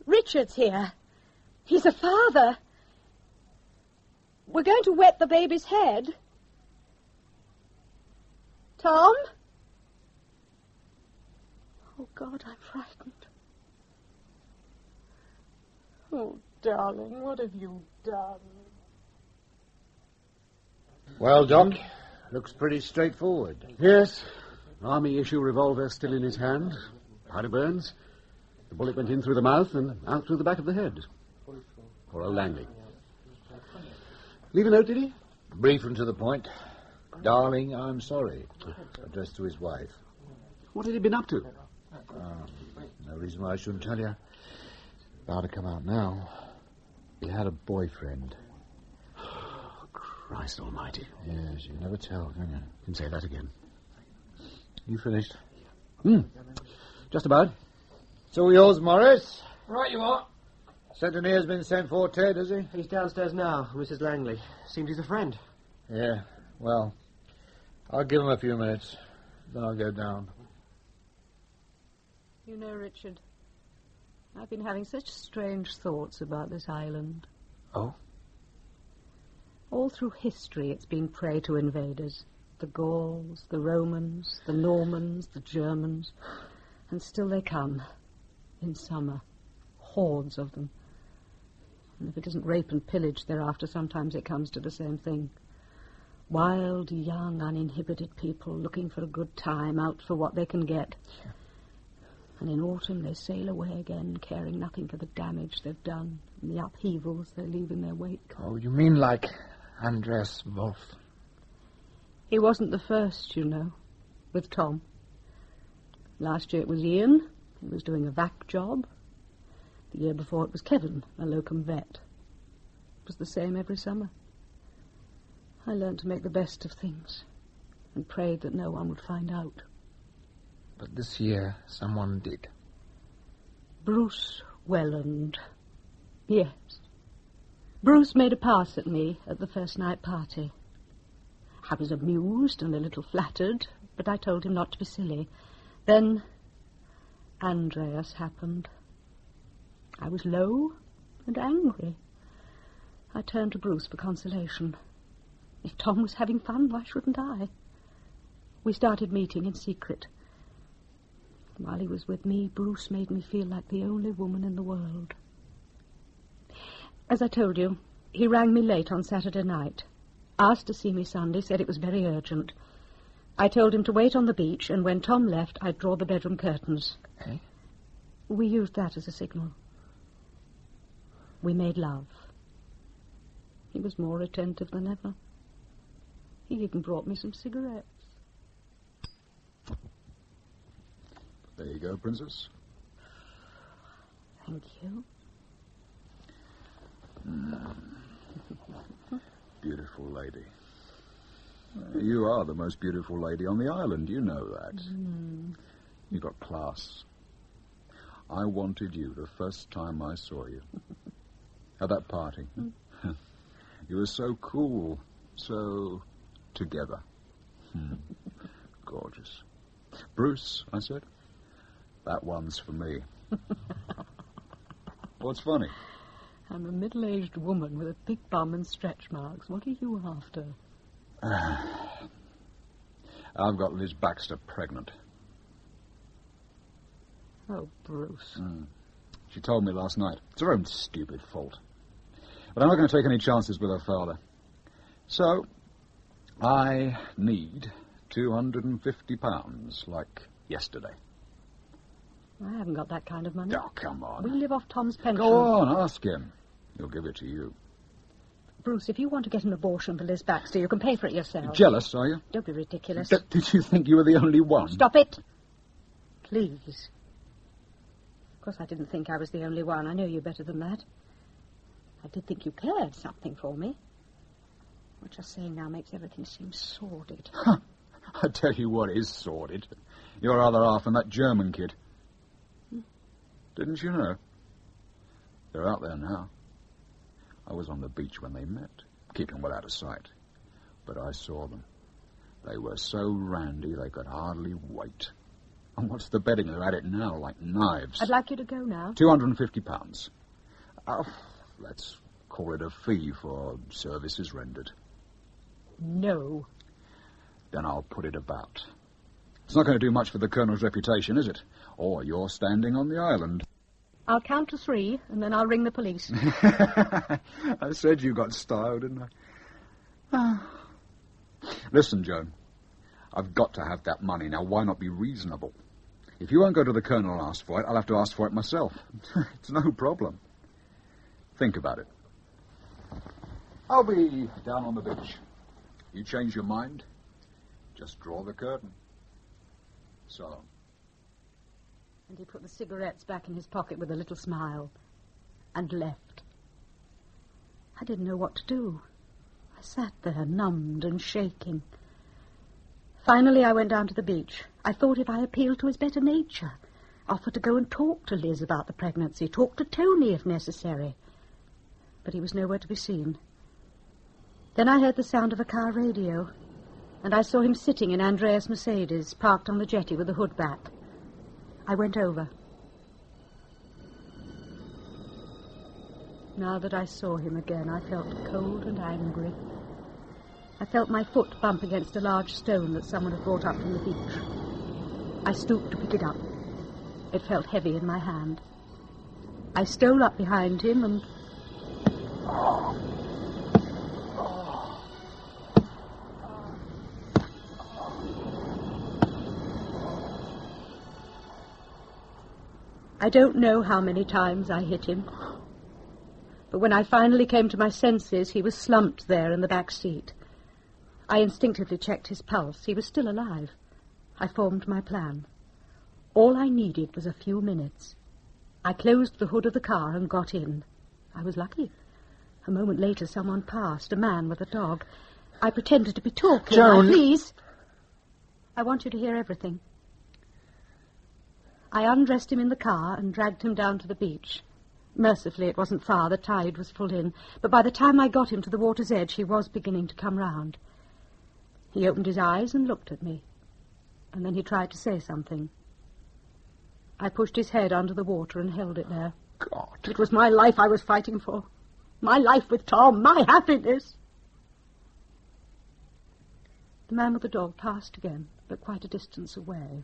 Richard's here. He's a father. We're going to wet the baby's head. Tom? Oh, God, I'm frightened. Oh, darling, what have you done? Well, Doc, looks pretty straightforward. Yes. Army issue revolver still in his hand. Powder burns. The bullet went in through the mouth and out through the back of the head. Poor old Langley. Leave a note, did he? Brief and to the point. Darling, I'm sorry. Addressed to his wife. What had he been up to? No reason why I shouldn't tell you. About to come out now. He had a boyfriend. Christ almighty. Yes, you never tell, can you? You can say that again. You finished? Just about. So yours, Morris? Right you are. Centenier's been sent for, Ted, has he? He's downstairs now, Mrs. Langley. Seems he's a friend. Yeah, well, I'll give him a few minutes. Then I'll go down. You know, Richard, I've been having such strange thoughts about this island. Oh? All through history it's been prey to invaders. The Gauls, the Romans, the Normans, the Germans. And still they come. In summer. Hordes of them. And if it isn't rape and pillage thereafter, sometimes it comes to the same thing. Wild, young, uninhibited people looking for a good time, out for what they can get. Yeah. And in autumn they sail away again, caring nothing for the damage they've done and the upheavals they leave in their wake. Oh, you mean like Andreas Wolf? He wasn't the first, you know, with Tom. Last year it was Ian. He was doing a vac job. The year before it was Kevin, a locum vet. It was the same every summer. I learned to make the best of things and prayed that no one would find out. But this year, someone did. Bruce Welland. Yes. Bruce made a pass at me at the first night party. I was amused and a little flattered, but I told him not to be silly. Then Andreas happened. I was low and angry. I turned to Bruce for consolation. If Tom was having fun, why shouldn't I? We started meeting in secret. While he was with me, Bruce made me feel like the only woman in the world. As I told you, he rang me late on Saturday night. Asked to see me Sunday, said it was very urgent. I told him to wait on the beach, and when Tom left, I'd draw the bedroom curtains. Eh? We used that as a signal. We made love. He was more attentive than ever. He even brought me some cigarettes. There you go, Princess. Thank you. Beautiful lady. You are the most beautiful lady on the island, you know that. You've got class. I wanted you the first time I saw you. At that party. You were so cool, so together. Gorgeous. Bruce, I said, that one's for me. What's funny? I'm a middle-aged woman with a big bum and stretch marks. What are you after? I've got Liz Baxter pregnant. Oh, Bruce. She told me last night. It's her own stupid fault. But I'm not going to take any chances with her father. So, I need £250, like yesterday. I haven't got that kind of money. Oh, come on. We live off Tom's pension. Go on, ask him. He'll give it to you. Bruce, if you want to get an abortion for Liz Baxter, you can pay for it yourself. You're jealous, are you? Don't be ridiculous. Did you think you were the only one? Stop it. Please. Of course, I didn't think I was the only one. I know you better than that. I did think you cared something for me. What you're saying now makes everything seem sordid. I tell you what is sordid. Your other half and that German kid. Didn't you know? They're out there now. I was on the beach when they met, keeping well out of sight. But I saw them. They were so randy they could hardly wait. And what's the betting? They're at it now, like knives. I'd like you to go now. £250. Let's call it a fee for services rendered. No. Then I'll put it about. It's not going to do much for the Colonel's reputation, is it? Or you're standing on the island. I'll count to 3, and then I'll ring the police. I said you got style, didn't I? Listen, Joan. I've got to have that money. Now, why not be reasonable? If you won't go to the Colonel and ask for it, I'll have to ask for it myself. It's no problem. Think about it. I'll be down on the beach. You change your mind, just draw the curtain. So long. And he put the cigarettes back in his pocket with a little smile and left. I didn't know what to do. I sat there, numbed and shaking. Finally, I went down to the beach. I thought if I appealed to his better nature, offered to go and talk to Liz about the pregnancy, talk to Tony if necessary. But he was nowhere to be seen. Then I heard the sound of a car radio, and I saw him sitting in Andreas' Mercedes, parked on the jetty with the hood back. I went over. Now that I saw him again, I felt cold and angry. I felt my foot bump against a large stone that someone had brought up from the beach. I stooped to pick it up. It felt heavy in my hand. I stole up behind him and... I don't know how many times I hit him. But when I finally came to my senses, he was slumped there in the back seat. I instinctively checked his pulse. He was still alive. I formed my plan. All I needed was a few minutes. I closed the hood of the car and got in. I was lucky. A moment later, someone passed, a man with a dog. I pretended to be talking. Joan! Please. I want you to hear everything. I undressed him in the car and dragged him down to the beach. Mercifully, it wasn't far. The tide was full in. But by the time I got him to the water's edge, he was beginning to come round. He opened his eyes and looked at me. And then he tried to say something. I pushed his head under the water and held it there. God. It was my life I was fighting for. My life with Tom. My happiness. The man with the dog passed again, but quite a distance away.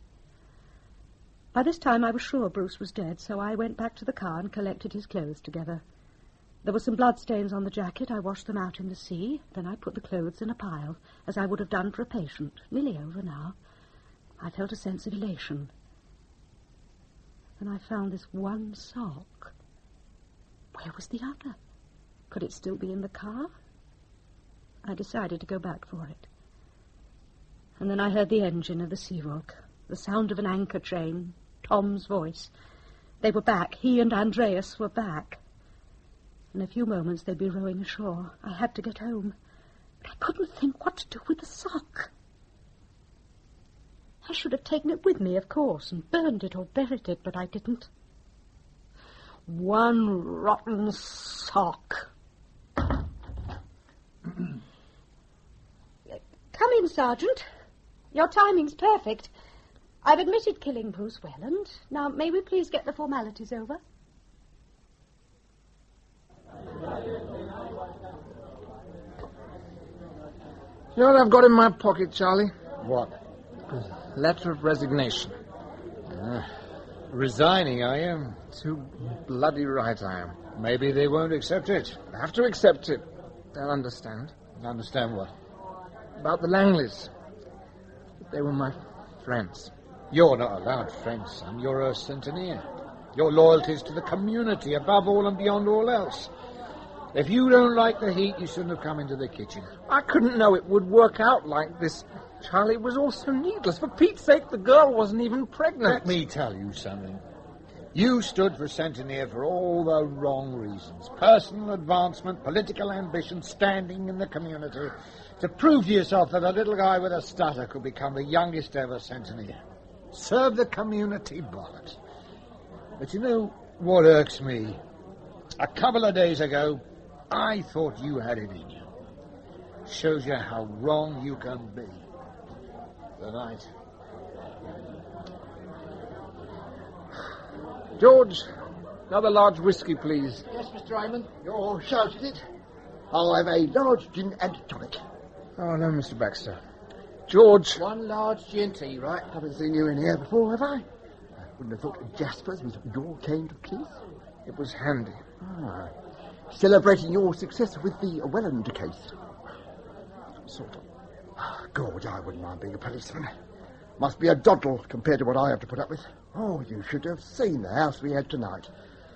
By this time I was sure Bruce was dead, so I went back to the car and collected his clothes together. There were some bloodstains on the jacket. I washed them out in the sea. Then I put the clothes in a pile, as I would have done for a patient. Nearly over now. I felt a sense of elation. Then I found this one sock. Where was the other? Could it still be in the car? I decided to go back for it. And then I heard the engine of the Sea Rock, the sound of an anchor train, Tom's voice. They were back. He and Andreas were back. In a few moments they'd be rowing ashore. I had to get home. But I couldn't think what to do with the sock. I should have taken it with me, of course, and burned it or buried it, but I didn't. One rotten sock. Come in, Sergeant. Your timing's perfect. I've admitted killing Bruce Welland. Now, may we please get the formalities over? You know what I've got in my pocket, Charlie? What? A letter of resignation. Resigning, are you? Too bloody right I am. Maybe they won't accept it. I have to accept it. They'll understand. Understand what? About the Langleys. They were my friends. You're not allowed friends, son. You're a Centenier. Your loyalty's to the community, above all and beyond all else. If you don't like the heat, you shouldn't have come into the kitchen. I couldn't know it would work out like this. Charlie, it was all so needless. For Pete's sake, the girl wasn't even pregnant. Let me tell you something. You stood for Centenier for all the wrong reasons. Personal advancement, political ambition, standing in the community. To prove to yourself that a little guy with a stutter could become the youngest ever Centenier. Serve the community, bollocks. But you know what irks me? A couple of days ago, I thought you had it in you. Shows you how wrong you can be. Good night. George, another large whiskey, please. Yes, Mr. Hamon, you're shouted it. I'll have a large gin and tonic. Oh, no, Mr. Baxter. George. One large G&T, right? Haven't seen you in here before, have I? Wouldn't have thought Jasper's was your cane to kiss. It was handy. Ah. Celebrating your success with the Welland case. Sort of. God, I wouldn't mind being a policeman. Must be a doddle compared to what I have to put up with. Oh, you should have seen the house we had tonight.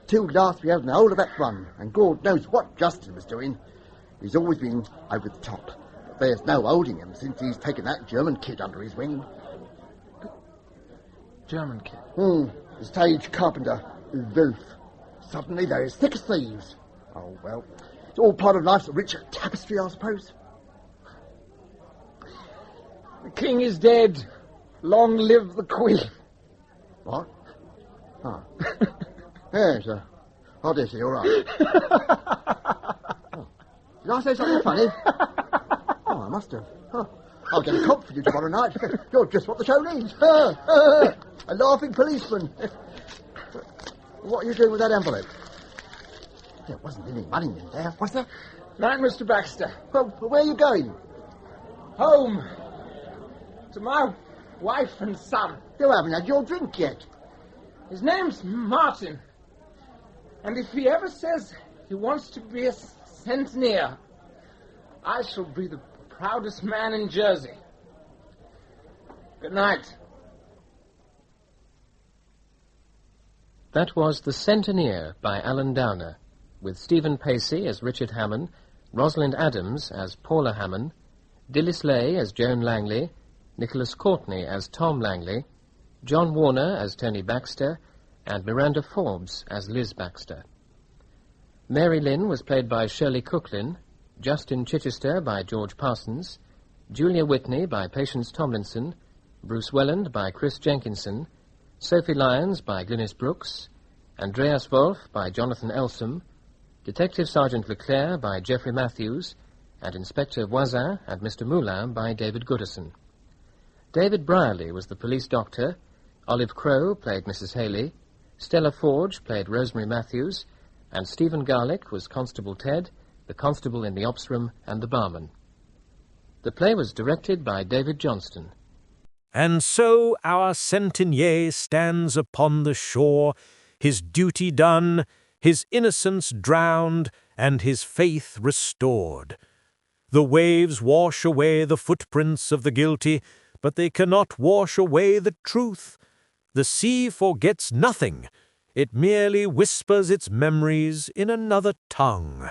2 glass we had in the whole of that run, and God knows what Justin was doing. He's always been over the top. But there's no holding him since he's taken that German kid under his wing. German kid? The stage carpenter, Wolf. Suddenly they're as thick as thieves. Oh, well, it's all part of life's rich tapestry, I suppose. The king is dead. Long live the queen. What? Oh. Yes, I dare say you're right. Oh. Did I say something funny? Oh, I must have. Oh. I'll get a cop for you tomorrow night. You're just what the show needs. A laughing policeman. What are you doing with that envelope? There wasn't any money in there, was there? Night, Mr. Baxter. Well, where are you going? Home. To my wife and son. You haven't had your drink yet. His name's Martin. And if he ever says he wants to be a Centenier, I shall be the proudest man in Jersey. Good night. That was The Centenier by Alan Downer, with Stephen Pacey as Richard Hamon, Rosalind Adams as Paula Hamon, Dilys Lay as Joan Langley, Nicholas Courtney as Tom Langley, John Warner as Tony Baxter, and Miranda Forbes as Liz Baxter. Mary Lynn was played by Shirley Cooklin, Justin Chichester by George Parsons, Julia Whitney by Patience Tomlinson, Bruce Welland by Chris Jenkinson, Sophie Lyons by Glynis Brooks, Andreas Wolff by Jonathan Elsom, Detective Sergeant Leclerc by Geoffrey Matthews, and Inspector Voisin and Mr. Moulin by David Goodison. David Brierley was the police doctor, Olive Crowe played Mrs. Haley, Stella Forge played Rosemary Matthews, and Stephen Garlick was Constable Ted, the constable in the ops room, and the barman. The play was directed by David Johnston. And so our Centenier stands upon the shore, his duty done, his innocence drowned, and his faith restored. The waves wash away the footprints of the guilty, but they cannot wash away the truth. The sea forgets nothing. It merely whispers its memories in another tongue.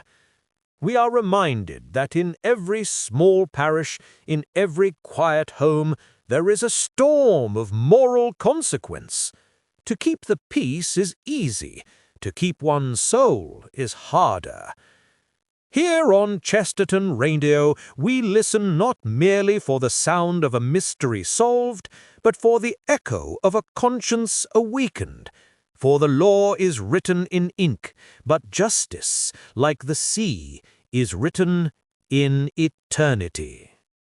We are reminded that in every small parish, in every quiet home, there is a storm of moral consequence. To keep the peace is easy. To keep one's soul is harder. Here on Chesterton Radio, we listen not merely for the sound of a mystery solved, but for the echo of a conscience awakened. For the law is written in ink, but justice, like the sea, is written in eternity.